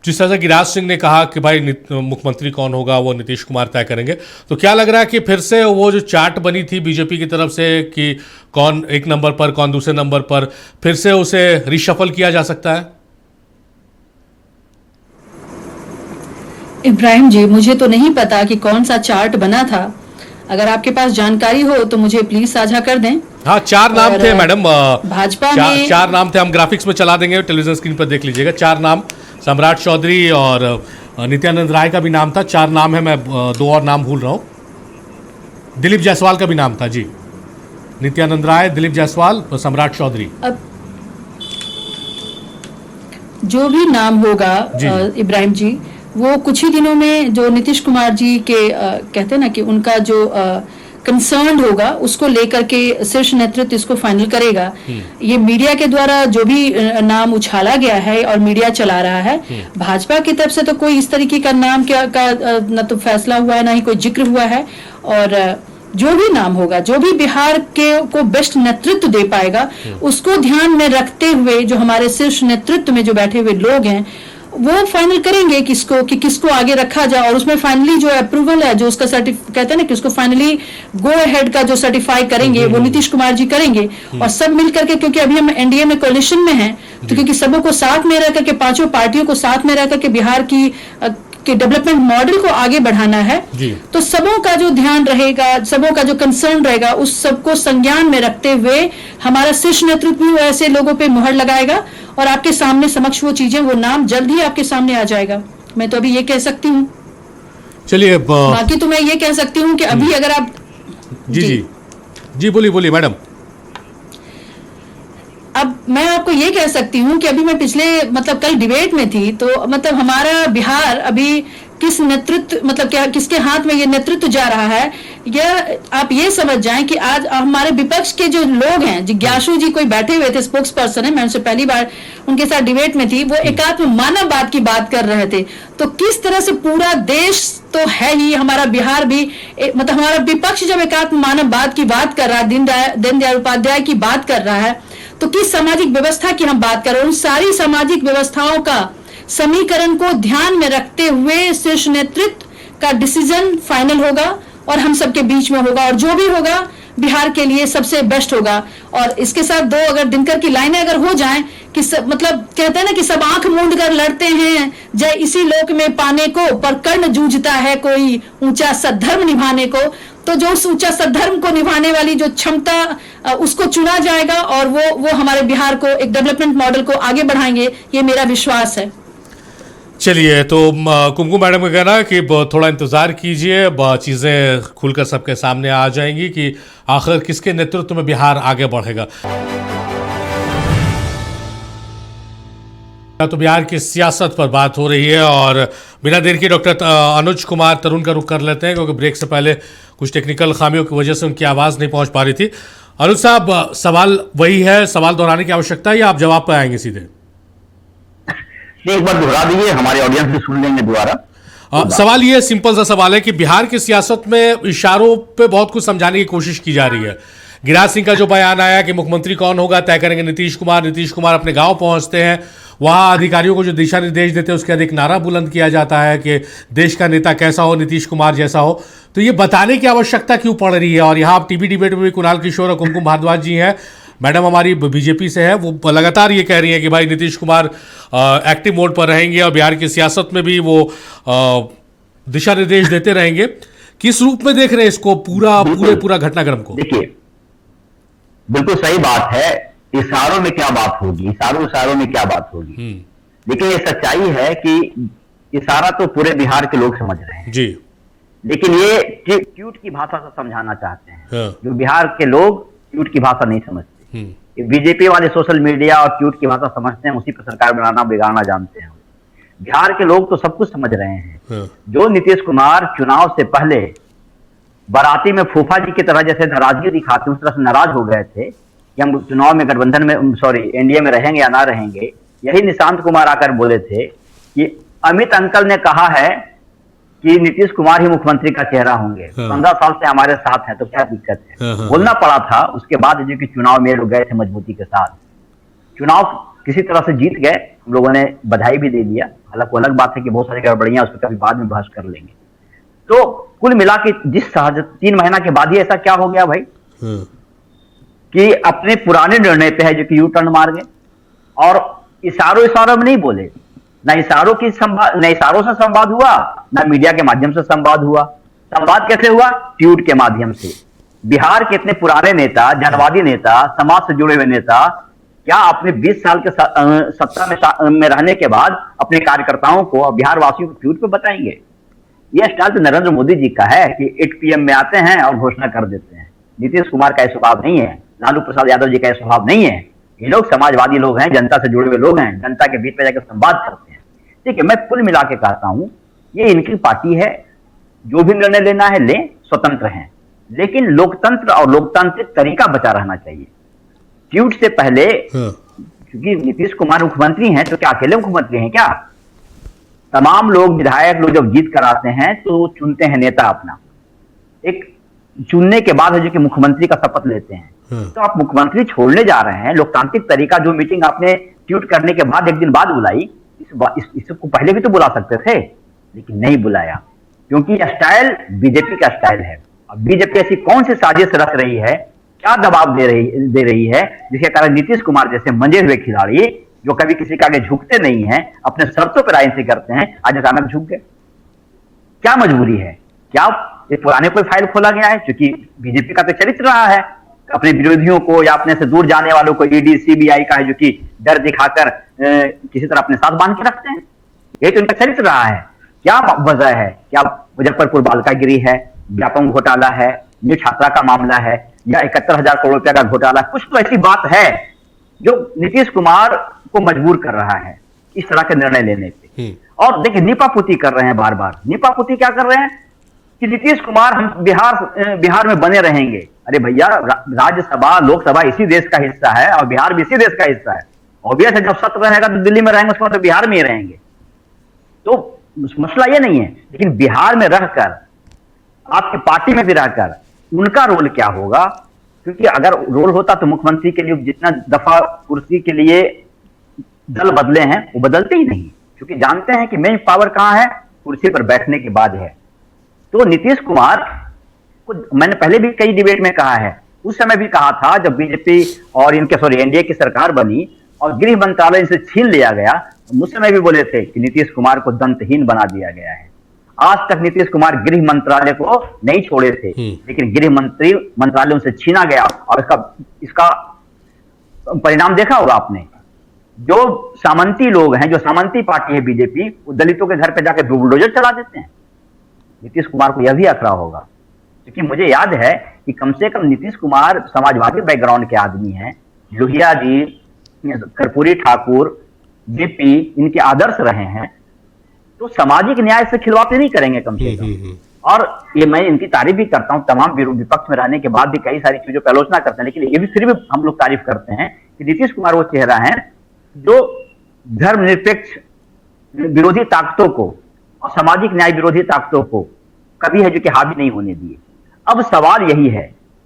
जिस तरह से गिरिराज सिंह ने कहा कि भाई मुख्यमंत्री कौन होगा वो नीतीश कुमार तय करेंगे, तो क्या लग रहा है कि फिर से वो जो चार्ट बनी थी बीजेपी की तरफ से कि कौन एक नंबर पर, कौन दूसरे नंबर पर, फिर से उसे रिशफल किया जा सकता है? इब्राहिम जी, मुझे तो नहीं पता कि कौन सा चार्ट बना था। अगर आपके पास जानकारी हो तो मुझे प्लीज साझा कर दें। हाँ, 4 नाम थे मैडम, भाजपा में 4 नाम थे। हम ग्राफिक्स में चला देंगे, टेलीविजन स्क्रीन पर देख लीजिएगा। 4 नाम, सम्राट चौधरी और नित्यानंद राय का भी नाम था। 4 नाम है, मैं 2 और नाम भूल रहा हूँ। दिलीप जायसवाल का भी नाम था जी। नित्यानंद राय, दिलीप जायसवाल, सम्राट चौधरी। अब जो भी नाम होगा इब्राहिम जी, वो कुछ ही दिनों में जो नीतीश कुमार जी के कहते हैं ना कि उनका जो कंसर्न होगा उसको लेकर के शीर्ष नेतृत्व इसको फाइनल करेगा। ये मीडिया के द्वारा जो भी नाम उछाला गया है और मीडिया चला रहा है, भाजपा की तरफ से तो कोई इस तरीके का नाम का न तो फैसला हुआ है, ना ही कोई जिक्र हुआ है। और जो भी नाम होगा, जो भी बिहार के को बेस्ट नेतृत्व दे पाएगा, उसको ध्यान में रखते हुए जो हमारे शीर्ष नेतृत्व में जो बैठे हुए लोग हैं वो फाइनल करेंगे किसको आगे रखा जाए। और उसमें फाइनली जो अप्रूवल है, जो उसका कहते हैं ना कि उसको फाइनली गो अहेड का जो सर्टिफाई करेंगे वो नीतीश कुमार जी करेंगे। और सब मिलकर के, क्योंकि अभी हम एनडीए में कोalition में हैं, तो क्योंकि सबों को साथ में रह करके, पांचों पार्टियों को साथ में रह करके बिहार की डेवलपमेंट मॉडल को आगे बढ़ाना है, तो सबों का जो ध्यान रहेगा, सबों का जो कंसर्न रहेगा, उस सबको संज्ञान में रखते हुए हमारा शीर्ष नेतृत्व भी ऐसे लोगों पे मुहर लगाएगा और आपके सामने समक्ष वो चीजें, वो नाम जल्द ही आपके सामने आ जाएगा। मैं तो अभी ये कह सकती हूँ। चलिए, बाकी तो मैं ये कह सकती हूँ कि अभी अगर आप जी बोलिए मैडम। अब मैं आपको ये कह सकती हूँ कि अभी मैं पिछले कल डिबेट में थी, तो हमारा बिहार अभी किस नेतृत्व क्या किसके हाथ में ये नेतृत्व जा रहा है, यह आप ये समझ जाएं कि आज हमारे विपक्ष के जो लोग हैं, जिज्ञासु जी कोई बैठे हुए थे, स्पोक्स पर्सन है, मैं उनसे पहली बार उनके साथ डिबेट में थी, वो एकात्म मानववाद की बात कर रहे थे। तो किस तरह से पूरा देश तो है ही, हमारा बिहार भी हमारा विपक्ष जब एकात्म मानववाद की बात कर रहा है, दीनदयाल उपाध्याय की बात कर रहा है, तो किस सामाजिक व्यवस्था की हम बात कर रहे हैं। उन सारी सामाजिक व्यवस्थाओं का समीकरण को ध्यान में रखते हुए शीर्ष नेतृत्व का डिसीजन फाइनल होगा और हम सबके बीच में होगा, और जो भी होगा बिहार के लिए सबसे बेस्ट होगा। और इसके साथ दो अगर दिनकर की लाइनें अगर हो जाएं कि कहते हैं ना कि सब आंख मूंद कर लड़ते हैं जय इसी लोक में पाने को, पर कर्ण जूझता है कोई ऊंचा सद्धर्म निभाने को। तो जो उस ऊंचा सद्धर्म को निभाने वाली जो क्षमता, उसको चुना जाएगा और वो हमारे बिहार को एक डेवलपमेंट मॉडल को आगे बढ़ाएंगे, ये मेरा विश्वास है। चलिए, तो कुमकुम मैडम का कहना है कि थोड़ा इंतजार कीजिए, चीजें खुलकर सबके सामने आ जाएंगी कि आखिर किसके नेतृत्व में बिहार आगे बढ़ेगा। तो बिहार की सियासत पर बात हो रही है और बिना देर के डॉक्टर अनुज कुमार तरुण का रुख कर लेते हैं, क्योंकि ब्रेक से पहले कुछ टेक्निकल खामियों की वजह से उनकी आवाज़ नहीं पहुंच पा रही थी। अनुज साहब, सवाल वही है, सवाल दोहराने की आवश्यकता है या आप जवाब पर आएंगे सीधे? एक बार दोहरा दीजिए, हमारे ऑडियंस भी सुन लेंगे दोबारा। सवाल ये सिंपल सा सवाल है कि बिहार की सियासत में इशारों पे बहुत कुछ समझाने की कोशिश की जा रही है। गिरिराज सिंह का जो बयान आया कि मुख्यमंत्री कौन होगा तय करेंगे नीतीश कुमार अपने गांव पहुंचते हैं, वहां अधिकारियों को जो दिशा निर्देश देते हैं उसके अधिक नारा बुलंद किया जाता है कि देश का नेता कैसा हो, नीतीश कुमार जैसा हो। तो ये बताने की आवश्यकता क्यों पड़ रही है? और यहाँ आप टीवी डिबेट में भी कुणाल किशोर और कुमकुम भारद्वाज जी हैं, मैडम हमारी बीजेपी से है, वो लगातार ये कह रही है कि भाई नीतीश कुमार एक्टिव मोड पर रहेंगे और बिहार की सियासत में भी वो दिशा निर्देश देते रहेंगे। किस रूप में देख रहे हैं इसको, पूरा घटनाक्रम को? देखिए, बिल्कुल सही बात है। इशारों में क्या बात होगी, इशारों में क्या बात होगी, लेकिन ये सच्चाई है कि इशारा तो पूरे बिहार के लोग समझ रहे हैं जी, लेकिन ये क्यूट की भाषा से समझाना चाहते हैं। जो बिहार के लोग क्यूट की भाषा नहीं समझते, बीजेपी वाले सोशल मीडिया और क्यूट की भाषा समझते हैं, उसी पर सरकार बनाना बिगाड़ना जानते हैं। बिहार के लोग तो सब कुछ समझ रहे हैं। जो नीतीश कुमार चुनाव से पहले बाराती में फूफा जी की तरह जैसे नाराजगी दिखाते उस तरह से नाराज हो गए थे कि हम चुनाव में गठबंधन में एनडीए में रहेंगे या ना रहेंगे, यही निशांत कुमार आकर बोले थे कि अमित अंकल ने कहा है कि नीतीश कुमार ही मुख्यमंत्री का चेहरा होंगे, 15 साल से हमारे साथ हैं, तो क्या दिक्कत है। बोलना पड़ा था। उसके बाद जो कि चुनाव में लोग गए थे मजबूती के साथ, चुनाव किसी तरह से जीत गए, हम लोगों ने बधाई भी दे दिया। हालांकि अलग बात है कि बहुत सारी गड़बड़ियां उस पर कभी बाद में बहस कर लेंगे। तो कुल मिला के जिस 3 महीना के बाद ही ऐसा क्या हो गया भाई कि अपने पुराने निर्णय पे है जो कि यू टर्न मार गए और इशारों में नहीं बोले, ना इशारों से संवाद हुआ, ना मीडिया के माध्यम से संवाद हुआ। संवाद कैसे हुआ? ट्वीट के माध्यम से। बिहार के इतने पुराने नेता, जनवादी नेता, समाज से जुड़े हुए नेता क्या अपने 20 साल के सत्ता में रहने के बाद अपने कार्यकर्ताओं को और बिहार वासियों को ट्वीट पे बताएंगे? यह स्टाइल तो नरेंद्र मोदी जी का है कि 8 PM में आते हैं और घोषणा कर देते हैं। नीतीश कुमार का यह स्वभाव नहीं है, लालू प्रसाद यादव जी का यह स्वभाव नहीं है। ये लोग समाजवादी लोग हैं, जनता से जुड़े हुए लोग हैं, जनता के बीच में जाकर संवाद करते हैं। ठीक है, मैं कुल मिला के कहता हूं ये इनकी पार्टी है, जो भी निर्णय लेना है लें, स्वतंत्र हैं, लेकिन लोकतंत्र और लोकतांत्रिक तरीका बचा रहना चाहिए। ट्वीट से पहले क्योंकि नीतीश कुमार मुख्यमंत्री हैं, तो क्या अकेले मुख्यमंत्री हैं क्या? तमाम लोग, विधायक लोग जब जीत कर आते हैं तो चुनते हैं नेता अपना। एक चुनने के बाद है जो कि मुख्यमंत्री का शपथ लेते हैं। तो आप मुख्यमंत्री छोड़ने जा रहे हैं, लोकतांत्रिक तरीका जो मीटिंग आपने ट्वीट करने के बाद एक दिन बाद बुलाई, इसको पहले भी तो बुला सकते थे, लेकिन नहीं बुलाया, क्योंकि यह स्टाइल बीजेपी का स्टाइल है। अब बीजेपी ऐसी कौन सी साजिश रच रही है, क्या दबाव दे रही है, जिसके कारण नीतीश कुमार जैसे मंजे हुए खिलाड़ी जो कभी किसी के आगे झुकते नहीं हैं, अपने शर्तों पर राय से करते हैं, आज अचानक झुक गए। क्या मजबूरी है? क्या ये पुराने कोई फाइल खोला गया है? क्योंकि बीजेपी का तो चरित्र रहा है अपने विरोधियों को या अपने से दूर जाने वालों को ईडी सीबीआई का है जो कि डर दिखाकर किसी तरह अपने साथ बांध के रखते हैं। ये तो इनका चरित्र रहा है। क्या वजह है? क्या मुजफ्फरपुर बालिकागिरी है, व्यापम घोटाला है, नीट छात्रा का मामला है, या 71,000 करोड़ रुपया का घोटाला? कुछ तो ऐसी बात है जो नीतीश कुमार को मजबूर कर रहा है इस तरह के निर्णय लेने पे। और देखिए नीपापुती कर रहे हैं, बार बार नीपापुती क्या कर रहे हैं कि नीतीश कुमार हम बिहार में बने रहेंगे। अरे भैया, राज्यसभा लोकसभा इसी देश का हिस्सा है और बिहार भी इसी देश का हिस्सा है। ऑब्वियस है, जब सत्र रहेगा तो दिल्ली में रहेंगे, उसके बाद तो बिहार में ही रहेंगे। तो मसला ये नहीं है, लेकिन बिहार में रहकर आपकी पार्टी में भी रहकर उनका रोल क्या होगा? क्योंकि अगर रोल होता तो मुख्यमंत्री के लिए जितना दफा कुर्सी के लिए दल बदले हैं वो बदलते ही नहीं, क्योंकि जानते हैं कि मेन पावर कहां है, कुर्सी पर बैठने के बाद है। तो नीतीश कुमार को मैंने पहले भी कई डिबेट में कहा है, उस समय भी कहा था जब बीजेपी और एनडीए की सरकार बनी और गृह मंत्रालय इनसे छीन लिया गया, उस समय भी बोले थे कि नीतीश कुमार को दंतहीन बना दिया गया है। आज तक नीतीश कुमार गृह मंत्रालय को नहीं छोड़े थे, लेकिन गृह मंत्रालय उनसे छीना गया और इसका परिणाम देखा होगा आपने। जो सामंती लोग हैं, जो सामंती पार्टी है बीजेपी, वो दलितों के घर पे जाकर बुलडोजर चला देते हैं। नीतीश कुमार को यह भी अखरा होगा, क्योंकि मुझे याद है कि कम से कम नीतीश कुमार समाजवादी बैकग्राउंड के आदमी हैं। लोहिया जी, कर्पूरी ठाकुर, जेपी इनके आदर्श रहे हैं, तो सामाजिक न्याय से खिलवाड़ नहीं करेंगे कम से कम। और ये मैं इनकी तारीफ भी करता हूं, तमाम विपक्ष में रहने के बाद भी कई सारी चीजों पर आलोचना करते हैं, लेकिन ये भी फिर भी हम लोग तारीफ करते हैं कि नीतीश कुमार वो चेहरा है जो धर्मनिरपेक्ष विरोधी ताकतों को और सामाजिक न्याय विरोधी ताकतों को कभी है जो कि हावी नहीं होने दिए। अब सवाल यही है,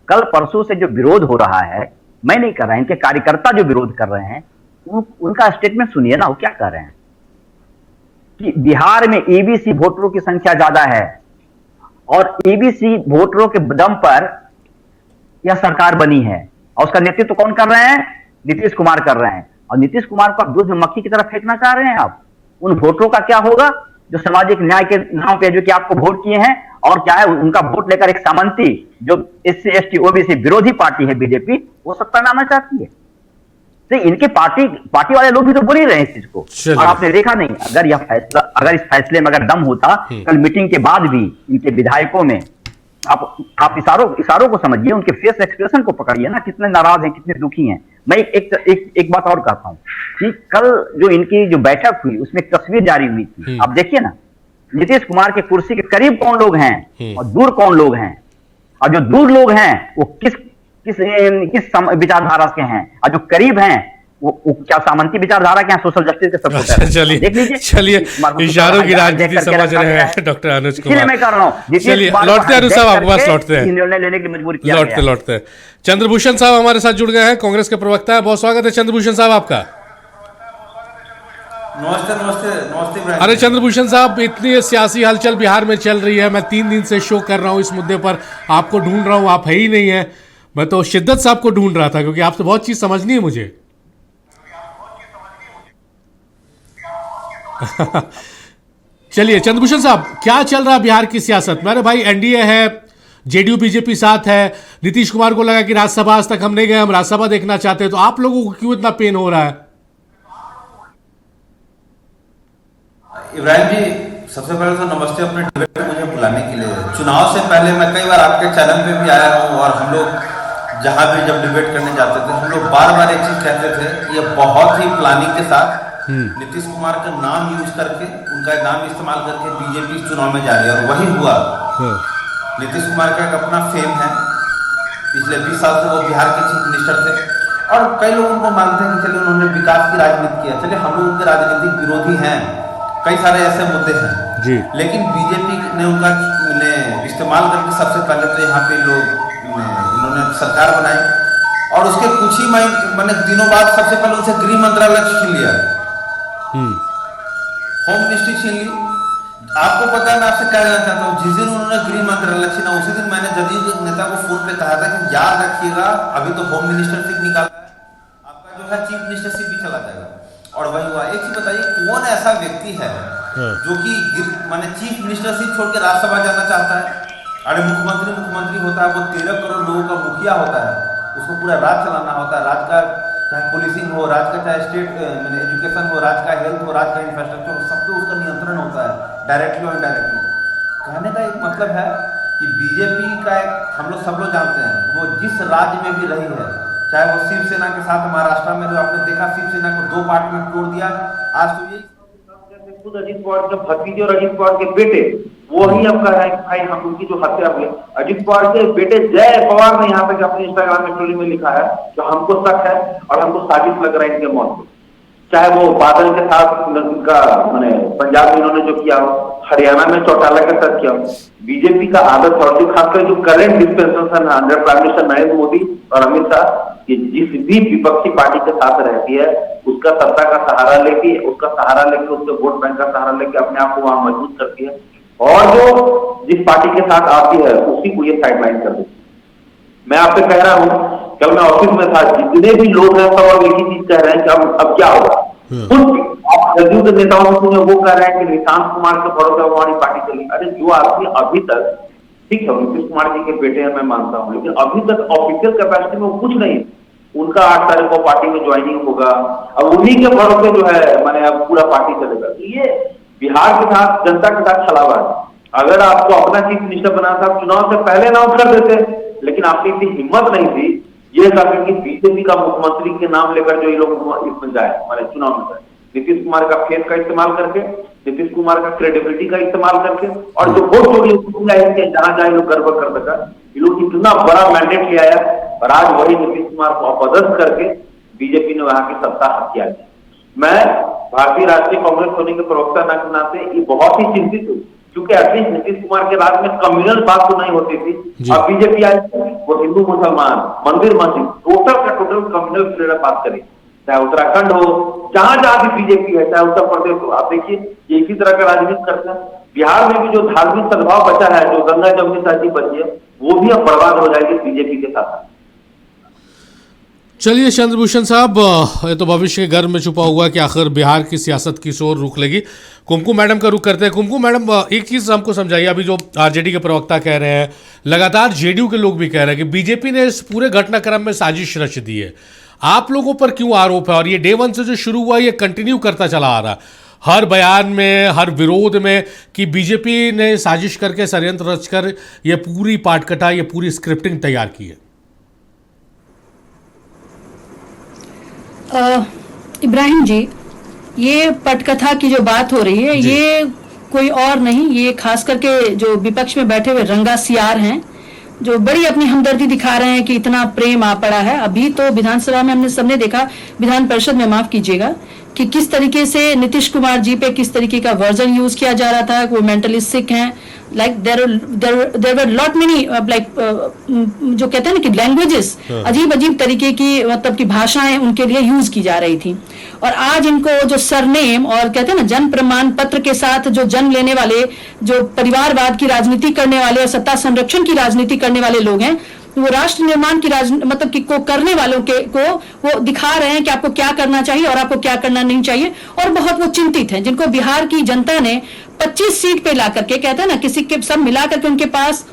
कल परसों से जो विरोध हो रहा है, मैं नहीं कर रहा, इनके कार्यकर्ता जो विरोध कर रहे हैं उनका स्टेटमेंट सुनिए ना, वो क्या कर रहे हैं कि बिहार में ईबीसी वोटरों की संख्या ज्यादा है और ईबीसी वोटरों के दम पर यह सरकार बनी है और उसका नेतृत्व कौन कर रहे हैं? नीतीश कुमार कर रहे हैं। और नीतीश कुमार को आप दूध में मक्खी की तरफ फेंकना चाह रहे हैं आप। उन वोटरों का क्या होगा जो सामाजिक न्याय के नाम पे जो कि आपको वोट किए हैं, और क्या है उनका वोट लेकर एक सामंती जो एससी एसटी ओबीसी विरोधी पार्टी है बीजेपी, वो सत्ता में आना चाहती है। तो इनके पार्टी वाले लोग भी तो बोल ही रहे हैं इस चीज को। और आपने देखा नहीं, अगर इस फैसले में अगर दम होता, कल मीटिंग के बाद भी इनके विधायकों में आप इशारों को समझिए, उनके फेस एक्सप्रेशन को पकड़िए ना, कितने नाराज हैं, कितने दुखी हैं। मैं एक बात और कहता हूं कि कल जो इनकी जो बैठक हुई उसमें एक तस्वीर जारी हुई थी, आप देखिए ना, नीतीश कुमार के कुर्सी के करीब कौन लोग हैं और दूर कौन लोग हैं, और जो दूर लोग हैं वो किस विचारधारा के हैं, और जो करीब हैं वो क्या सामंती विचारधारा के हैं, सोशल जस्टिस के सपोर्टर हैं। चलिए इशारों की राजनीति समझ रहे हैं डॉक्टर अनुज कुमार। मैं कर रहा हूँ, चलिए लौटते हैं अनुज साहब, आपके पास लौटते हैं, निर्णय लेने की मजबूरी किया लौटते हैं। चंद्रभूषण साहब हमारे साथ जुड़ गए हैं, कांग्रेस के प्रवक्ता है। बहुत स्वागत है चंद्रभूषण साहब आपका। नमस्ते। अरे चंद्रभूषण साहब, इतनी सियासी हलचल बिहार में चल रही है, मैं 3 दिन से शो कर रहा हूँ इस मुद्दे पर, आपको ढूंढ रहा हूँ, आप है ही नहीं है। मैं तो शिद्दत साहब को ढूंढ रहा था क्योंकि आपसे बहुत चीज समझनी है मुझे। चलिए चंद्रभूषण साहब, क्या चल रहा है बिहार की सियासत में? अरे भाई, एनडीए है, जेडीयू बीजेपी साथ है, नीतीश कुमार को लगा कि राज्यसभा आज तक हम नहीं गए, हम राज्यसभा देखना चाहते हैं, तो आप लोगों को क्यों इतना पेन हो रहा है? इब्राहिम जी, सबसे पहले तो नमस्ते अपने डिबेट में मुझे बुलाने के लिए। चुनाव से पहले मैं कई बार आपके चैनल पे भी आया हूँ और हम लोग जहाँ भी जब डिबेट करने जाते थे, हम लोग बार बार एक चीज कहते थे, ये बहुत ही प्लानिंग के साथ नीतीश कुमार का नाम यूज करके, उनका नाम इस्तेमाल करके बीजेपी चुनाव में जा रही है, और वही हुआ। नीतीश कुमार का एक अपना फेम है, पिछले 20 साल से वो बिहार के चीफ मिनिस्टर थे और कई लोग उनको मानते हैं कि चलिए उन्होंने विकास की राजनीति किया। चलिए हम लोग उनके राजनीतिक विरोधी हैं, कई सारे ऐसे मुद्दे हैं, जी। लेकिन बीजेपी ने उनका इस्तेमाल करके सबसे पहले तो यहाँ पे लोग इन्होंने सरकार बनाई और उसके कुछ ही महीने दिनों बाद सबसे पहले उनसे गृह मंत्रालय छीन लिया, होम मिनिस्ट्री छीन ली। आपको पता है, मैं आपसे कह देना चाहता हूँ, जिस दिन उन्होंने गृह मंत्रालय छीना उसी दिन मैंने जदयू के नेता को फोन पे कहा था कि याद रखिएगा अभी तो होम मिनिस्टरशिप निकाला है, आपका जो है चीफ मिनिस्टरशिप भी चला जाएगा। और वही हुआ। एक चीज बताइए, कौन ऐसा व्यक्ति है जो कि माने चीफ मिनिस्टरशिप छोड़ के राज्यसभा जाना चाहता है? अरे मुख्यमंत्री होता है, वो 13 करोड़ लोगों का मुखिया होता है, उसको पूरा राज चलाना होता है। राज का चाहे पुलिसिंग हो, राज का चाहे स्टेट एजुकेशन हो, राज का हेल्थ हो, राज का इंफ्रास्ट्रक्चर हो, सब पे उसका नियंत्रण होता है, डायरेक्टली और इनडायरेक्टली। कहने का एक मतलब है कि बीजेपी का एक, हम लोग सब लोग जानते हैं, वो जिस राज्य में भी रही है, चाहे वो शिवसेना के साथ महाराष्ट्र में जो आपने देखा, शिवसेना को 2 पार्ट में तोड़ दिया। आज तो ये खुद अजीत पवार के भतीजे और अजीत पवार के बेटे वो ही अब कह रहे हैं कि भाई हम उनकी जो हत्या हुई, अजीत पवार के बेटे जय पवार ने यहाँ पे अपने इंस्टाग्राम में स्टोरी में लिखा है कि हमको शक है और हमको साजिश लग रहा है इनके मौत पे। चाहे वो बादल के साथ उनका मैंने पंजाब में इन्होंने जो किया हो, हरियाणा में चौटाला के साथ किया, बीजेपी का आदत और जो खासकर जो करंट डिस्पेंसेशन है under prime minister Narendra Modi और अमित शाह, कि जिस भी विपक्षी पार्टी के साथ रहती है उसका सत्ता का सहारा लेके, उसका सहारा लेके, उसके वोट बैंक का सहारा लेके अपने आप को वहां मजबूत करती है, और जो जिस पार्टी के साथ आती है उसी को ये साइडलाइन कर देती है। मैं आपसे कह रहा हूँ, कल मैं ऑफिस में था, जितने भी लोग हैं सब अब एक ही चीज कह रहे हैं कि अब क्या होगा। आप जदयू के नेताओं से वो कह रहे हैं कि निशांत कुमार के भरोसे हमारी पार्टी चली। अरे जो आदमी अभी तक, ठीक है नीतीश कुमार जी के बेटे हैं, मैं मानता हूँ, लेकिन अभी तक ऑफिशियल कैपेसिटी में वो कुछ नहीं। उनका 8 तारीख को पार्टी में ज्वाइनिंग होगा, अब उन्हीं के भरोसे जो है मैंने अब पूरा पार्टी चलेगा। ये बिहार के साथ, जनता के साथ छलावा है। अगर आपको अपना चीफ मिनिस्टर बनाना था, चुनाव से पहले अनाउंस कर देते, लेकिन आपकी इतनी हिम्मत नहीं थी ये करके कि बीजेपी का मुख्यमंत्री के नाम लेकर जो ये लोग इसमें जाए, हमारे चुनाव में जाए, नीतीश कुमार का फेस का इस्तेमाल करके, नीतीश कुमार का क्रेडिबिलिटी का इस्तेमाल करके, और जो वोट चोरी जहां जहां लोग गर्व कर सका, ये लोग इतना बड़ा मैंडेट ले आया और आज वही नीतीश कुमार को अपदस्थ करके बीजेपी ने वहां की सत्ता हत्या की। मैं भारतीय राष्ट्रीय कांग्रेस होने के प्रवक्ता न के नाते ये बहुत ही चिंतित हूँ, क्योंकि एटलीस्ट नीतीश कुमार के राज में कम्युनल बात तो नहीं होती थी। अब बीजेपी आई, वो हिंदू मुसलमान, मंदिर मस्जिद, टोटल का टोटल कम्युनल फ्रीडम बात करें, चाहे उत्तराखंड हो, जहां जहां भी बीजेपी है, चाहे उत्तर प्रदेश हो। आप देखिए ये इसी तरह का राजनीति करते हैं। बिहार में भी जो धार्मिक सद्भाव बचा है, जो गंगा जमुनी साथी बची है, वो भी अब बर्बाद हो जाएगी बीजेपी के साथ। चलिए चंद्रभूषण साहब, ये तो भविष्य के गर्भ में छुपा हुआ कि आखिर बिहार की सियासत किस ओर रुख लेगी। कुमकुम मैडम का रुख करते हैं। कुमकुम मैडम, एक चीज़ हमको समझाइए, अभी जो आरजेडी के प्रवक्ता कह रहे हैं, लगातार जेडीयू के लोग भी कह रहे हैं कि बीजेपी ने इस पूरे घटनाक्रम में साजिश रच दी है। आप लोगों पर क्यों आरोप है, और ये डे 1 से जो शुरू हुआ ये कंटिन्यू करता चला आ रहा है हर बयान में, हर विरोध में, कि बीजेपी ने साजिश करके, षड्यंत्र रचकर ये पूरी पाटकथा, ये पूरी स्क्रिप्टिंग तैयार की है? इब्राहिम जी, ये पटकथा की जो बात हो रही है, ये कोई और नहीं, ये खास करके जो विपक्ष में बैठे हुए रंगा सियार हैं, जो बड़ी अपनी हमदर्दी दिखा रहे हैं कि इतना प्रेम आ पड़ा है। अभी तो विधानसभा में हमने सबने देखा, विधान परिषद में, माफ कीजिएगा, कि किस तरीके से नीतीश कुमार जी पे किस तरीके का वर्जन यूज किया जा रहा था, वो मेंटली सिक हैं, like there were lot many like जो कहते हैं ना कि लैंग्वेजेस, अजीब अजीब तरीके की मतलब की भाषाएं उनके लिए यूज की जा रही थी। और आज इनको जो सरनेम और कहते हैं ना जन्म प्रमाण पत्र के साथ जो जन्म लेने वाले, जो परिवारवाद की राजनीति करने वाले और सत्ता संरक्षण की राजनीति करने वाले लोग हैं, वो राष्ट्र निर्माण की मतलब कि को करने वालों के को वो दिखा रहे हैं कि आपको क्या करना चाहिए और आपको क्या करना नहीं चाहिए। और बहुत वो चिंतित हैं, जिनको बिहार की जनता ने 25 सीट पे ला करके, कहते हैं ना किसी के सब मिला करके उनके पास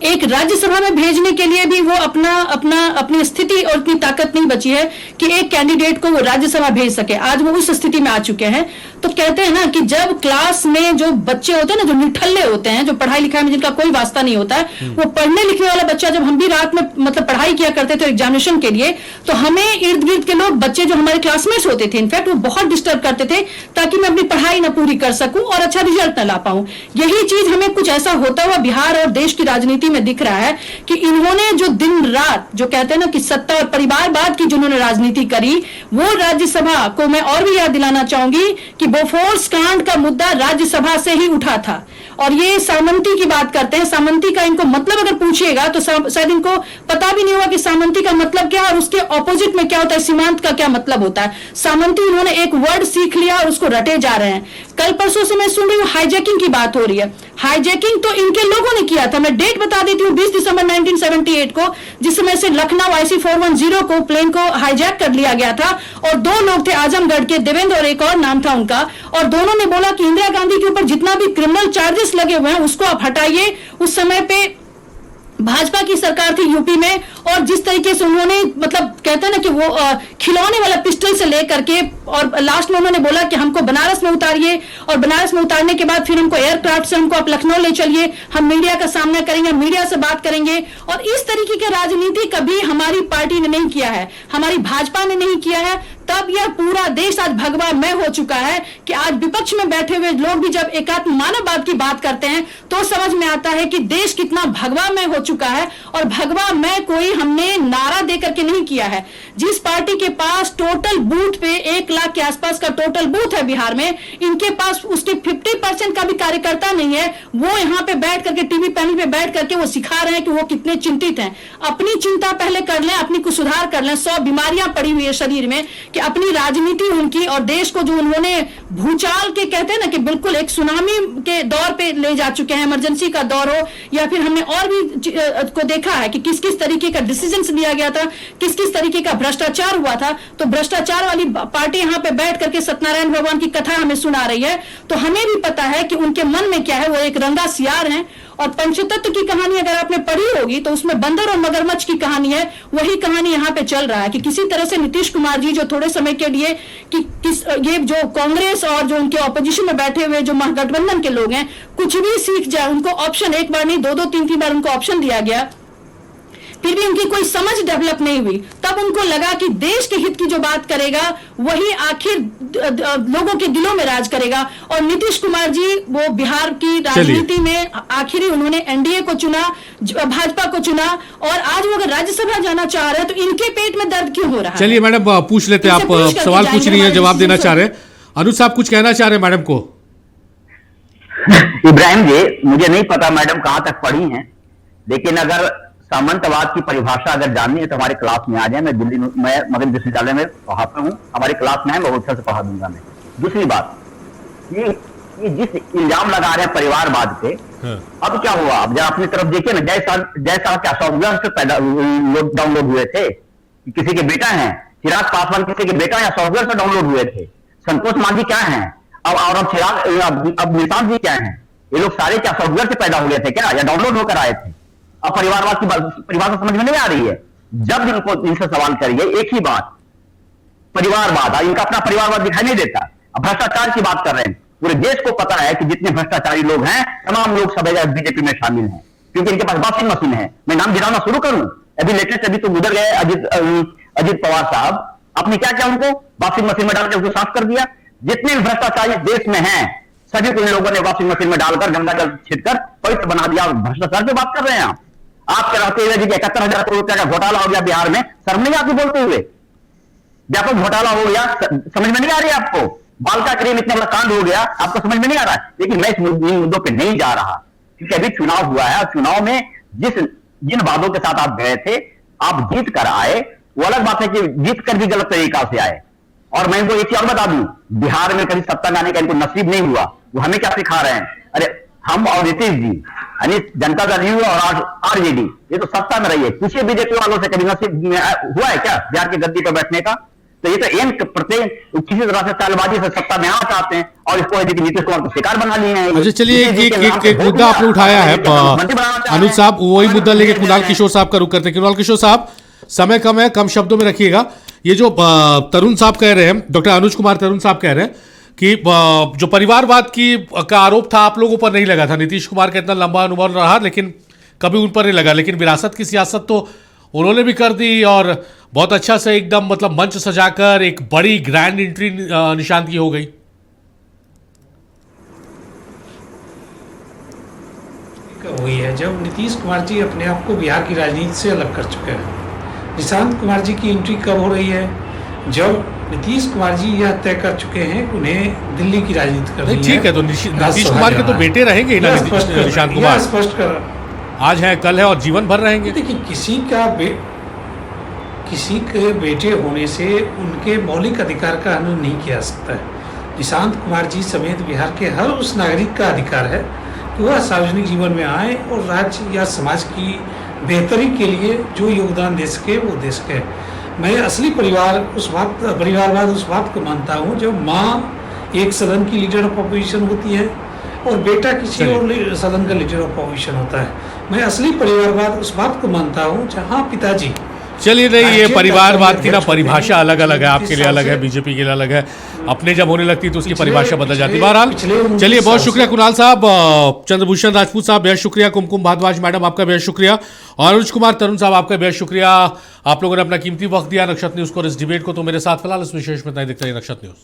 एक राज्यसभा में भेजने के लिए भी वो अपनी स्थिति और इतनी ताकत नहीं बची है कि एक कैंडिडेट को वो राज्यसभा भेज सके। आज वो उस स्थिति में आ चुके हैं। तो कहते हैं ना कि जब क्लास में जो बच्चे होते हैं ना, जो निठल्ले होते हैं, जो पढ़ाई लिखाई में जिनका कोई वास्ता नहीं होता है, वो पढ़ने लिखने वाला बच्चा, जब हम भी रात में मतलब पढ़ाई किया करते थे एग्जामिनेशन के लिए, तो हमें इर्द गिर्द के लोग, बच्चे जो हमारे क्लासमेट्स होते थे, इनफैक्ट वो बहुत डिस्टर्ब करते थे ताकि मैं अपनी पढ़ाई ना पूरी कर सकूं और अच्छा रिजल्ट न ला पाऊं। यही चीज हमें कुछ ऐसा होता हुआ बिहार और देश की राजनीति में दिख रहा है कि इन्होंने जो दिन रात, जो कहते हैं ना कि सत्ता और परिवारवाद की जिन्होंने राजनीति करी, वो राज्यसभा को मैं और भी याद दिलाना चाहूंगी कि बोफोर्स कांड का मुद्दा राज्यसभा से ही उठा था। और ये सामंती की बात करते हैं, सामंती का इनको मतलब अगर पूछिएगा तो शायद इनको पता भी नहीं होगा कि सामंती का मतलब क्या है और उसके ऑपोजिट में क्या होता है, सीमांत का क्या मतलब होता है। सामंती उन्होंने एक वर्ड सीख लिया और उसको रटे जा रहे हैं। कल परसों से मैं सुन रही हूँ हाईजैकिंग की बात हो रही है। हाईजैकिंग तो इनके लोगों ने किया था। मैं डेट बता देती हूँ, 20 दिसंबर 1978 को, जिस समय से लखनऊ IC-410 को प्लेन को हाईजैक कर लिया गया था और 2 लोग थे आजमगढ़ के, देवेंद्र और एक और नाम था उनका, और दोनों ने बोला कि इंदिरा गांधी के ऊपर जितना भी क्रिमिनल चार्जेस लगे हुए हैं उसको आप हटाइए। उस समय पे भाजपा की सरकार थी यूपी में, और जिस तरीके से उन्होंने मतलब कहते हैं ना कि वो खिलौने वाला पिस्टल से लेकर के, और लास्ट में उन्होंने बोला कि हमको बनारस में उतारिए, और बनारस में उतारने के बाद फिर हमको एयरक्राफ्ट से हमको आप लखनऊ ले चलिए, हम मीडिया का सामना करेंगे, मीडिया से बात करेंगे। और इस तरीके की राजनीति कभी हमारी पार्टी ने नहीं किया है, हमारी भाजपा ने नहीं किया है। तब यह पूरा देश आज भगवामय हो चुका है कि आज विपक्ष में बैठे हुए लोग भी जब एकात्म मानववाद की बात करते हैं तो समझ में आता है कि देश कितना भगवामय हो चुका है। और भगवामय कोई हमने नारा देकर के नहीं किया है। जिस पार्टी के पास टोटल बूथ पे 1 लाख के आसपास का टोटल बूथ है बिहार में, इनके पास उसके 50% का भी कार्यकर्ता नहीं है। वो यहाँ पे बैठ करके टीवी पैनल पे बैठ करके वो सिखा रहे हैं कि वो कितने चिंतित हैं। अपनी चिंता पहले कर लें, अपनी को सुधार कर लें। 100 बीमारियां पड़ी हुई है शरीर में कि अपनी राजनीति उनकी और देश को जो उन्होंने भूचाल के कहते हैं ना कि बिल्कुल एक सुनामी के दौर पे ले जा चुके हैं, इमरजेंसी का दौर हो, या फिर हमने और भी को देखा है कि किस किस तरीके का डिसीजन लिया गया था, किस किस तरीके का भ्रष्टाचार हुआ था। तो भ्रष्टाचार वाली पार्टी यहाँ पे बैठ करके सत्यनारायण भगवान की कथा हमें सुना रही है, तो हमें भी पता है कि उनके मन में क्या है। वो एक रंगा सियार हैं। और पंचतत्व की कहानी अगर आपने पढ़ी होगी तो उसमें बंदर और मगरमच्छ की कहानी है, वही कहानी यहाँ पे चल रहा है कि किसी तरह से नीतीश कुमार जी जो थोड़े समय के लिए ये जो कांग्रेस और जो उनके ऑपोजिशन में बैठे हुए जो महागठबंधन के लोग हैं कुछ भी सीख जाए, उनको ऑप्शन एक बार नहीं 2-2, 3-3 बार उनको ऑप्शन दिया गया, फिर भी उनकी कोई समझ डेवलप नहीं हुई। तब उनको लगा कि देश के हित की जो बात करेगा वही आखिर लोगों के दिलों में राज करेगा। और नीतीश कुमार जी वो बिहार की राजनीति में आखिर उन्होंने एनडीए को चुना, भाजपा को चुना, और आज वो अगर राज्यसभा जाना चाह रहे हैं तो इनके पेट में दर्द क्यों हो रहा है? चलिए मैडम पूछ लेते हैं, आप सवाल पूछ रही है, जवाब देना चाह रहे हैं। अनुज साहब कुछ कहना चाह रहे हैं मैडम को? इब्राहिम जी, मुझे नहीं पता मैडम कहां तक पढ़ी हैं, लेकिन अगर सामंतवाद की परिभाषा अगर जाननी है तो हमारे क्लास में आ जाए। मैं दिल्ली में मगध विश्वविद्यालय में पढ़ाता हूँ, हमारे क्लास में है, मैं अच्छा से पढ़ा दूंगा मैं। दूसरी बात, ये जिस इल्जाम लगा रहे हैं परिवारवाद पे, अब क्या हुआ? अब जरा अपनी तरफ देखिए ना, जैसा क्या सॉफ्टवेयर से पैदा डाउनलोड हुए थे, किसी के बेटा हैं, चिराग पासवान किसी के बेटा या सॉफ्टवेयर से डाउनलोड हुए थे, संतोष मांझी क्या है, अब निशांत जी क्या है, ये लोग सारे क्या सॉफ्टवेयर से पैदा हो गए थे क्या, या डाउनलोड होकर आए थे? अब परिवारवाद की परिभाषा समझ में नहीं आ रही है। जब इनसे सवाल करिए एक ही बात, परिवारवाद, इनका अपना परिवारवाद दिखाई नहीं देता। अब भ्रष्टाचार की बात कर रहे हैं, पूरे देश को पता है कि जितने भ्रष्टाचारी लोग हैं तमाम लोग सब बीजेपी में शामिल हैं, क्योंकि इनके पास वॉशिंग मशीन है। मैं नाम गिनाना शुरू करूं, अभी लेटेस्ट अभी तो गुजर गए अजित पवार साहब, आपने क्या किया? उनको वॉशिंग मशीन में डालकर उसको साफ कर दिया। जितने भ्रष्टाचारी देश में हैं सभी को इन लोगों ने वॉशिंग मशीन में डालकर गंगा जल छिड़कर पवित्र बना दिया। भ्रष्टाचार की बात कर रहे हैं आप क्या रहते हुए 71,000 करोड़ रुपया का घोटाला हो गया बिहार में, शर्म नहीं आती बोलते हुए? व्यापक घोटाला हो गया, समझ में नहीं आ रही आपको? बालका क्रीम इतना बड़ा कांड हो गया, आपको समझ में नहीं आ रहा है? लेकिन मैं इस मुद्दों पे नहीं जा रहा, क्योंकि अभी चुनाव हुआ है और चुनाव में जिन वादों के साथ आप गए थे, आप जीत कर आए। वो अलग बात है कि जीत कर भी गलत तरीका से आए। और मैं इनको एक चीज और बता दूं, बिहार में कभी सत्ता लाने का इनको नसीब नहीं हुआ। वो हमें क्या सिखा रहे हैं? अरे हम और नीतीश जी यानी जनता दल यू और आरजेडी, ये तो सत्ता में रही है, किसी बीजेपी वालों से कभी नसीब हुआ है क्या बिहार की गद्दी पर बैठने का? तो ये तो एम प्रत्येक किसी तरह से चालबाजी से सत्ता में आना चाहते हैं और इसको नीतीश कुमार को शिकार बना लिए हैं। अच्छा चलिए, एक मुद्दा आपने उठाया है अनुज साहब, वही मुद्दा लेके कुणाल किशोर साहब का रुख करते हैं। कुणाल किशोर साहब, समय कम है, कम शब्दों में रखिएगा। ये जो तरुण साहब कह रहे हैं, डॉक्टर अनुज कुमार तरुण साहब कह रहे हैं कि जो परिवारवाद का आरोप था आप लोगों पर नहीं लगा था, नीतीश कुमार का इतना लंबा अनुभव रहा लेकिन कभी उन पर नहीं लगा, लेकिन विरासत की सियासत तो उन्होंने भी कर दी और बहुत अच्छा से एकदम मतलब मंच सजाकर एक बड़ी ग्रैंड एंट्री निशांत की हो गई। हुई है जब नीतीश कुमार जी अपने आप को बिहार की राजनीति से अलग कर चुके हैं। निशांत कुमार जी की एंट्री कब हो रही है? जब नीतीश कुमार जी यह तय कर चुके हैं कि उन्हें दिल्ली की राजनीति करनी है। ठीक है, तो नीतीश कुमार के तो बेटे रहेंगे ही ना, निशांत कुमार स्पष्ट कर आज है, कल है और जीवन भर रहेंगे। देखिए, किसी के बेटे होने से उनके मौलिक अधिकार का हनन नहीं किया जा सकता है। निशांत कुमार जी समेत बिहार के हर उस नागरिक का अधिकार है कि वह सार्वजनिक जीवन में आए और राज्य या समाज की बेहतरी के लिए जो योगदान दे सके वो दे सके। मैं असली परिवारवाद उस बात को मानता हूँ जब माँ एक सदन की लीडर ऑफ अपोजिशन होती है और बेटा किसी और सदन का लीडर ऑफ अपोजिशन होता है। मैं असली परिवारवाद उस बात को मानता हूँ जहाँ पिताजी। चलिए, नहीं, ये परिवारवाद की ना परिभाषा अलग अलग है, आपके लिए अलग है, बीजेपी के लिए अलग है। अपने जब होने लगती तो उसकी परिभाषा बदल जाती है। बहरहाल चलिए, बहुत शुक्रिया कुणाल साहब, चंद्रभूषण राजपूत साहब बेहद शुक्रिया, कुमकुम भारद्वाज मैडम आपका बेहद शुक्रिया, और अनुज कुमार तरुण साहब आपका बेहद शुक्रिया। आप लोगों ने अपना कीमती वक्त दिया नक्षत्र न्यूज को और इस डिबेट को। तो मेरे साथ फिलहाल इस विशेष में इतना ही। दिखता है नक्षत्र न्यूज।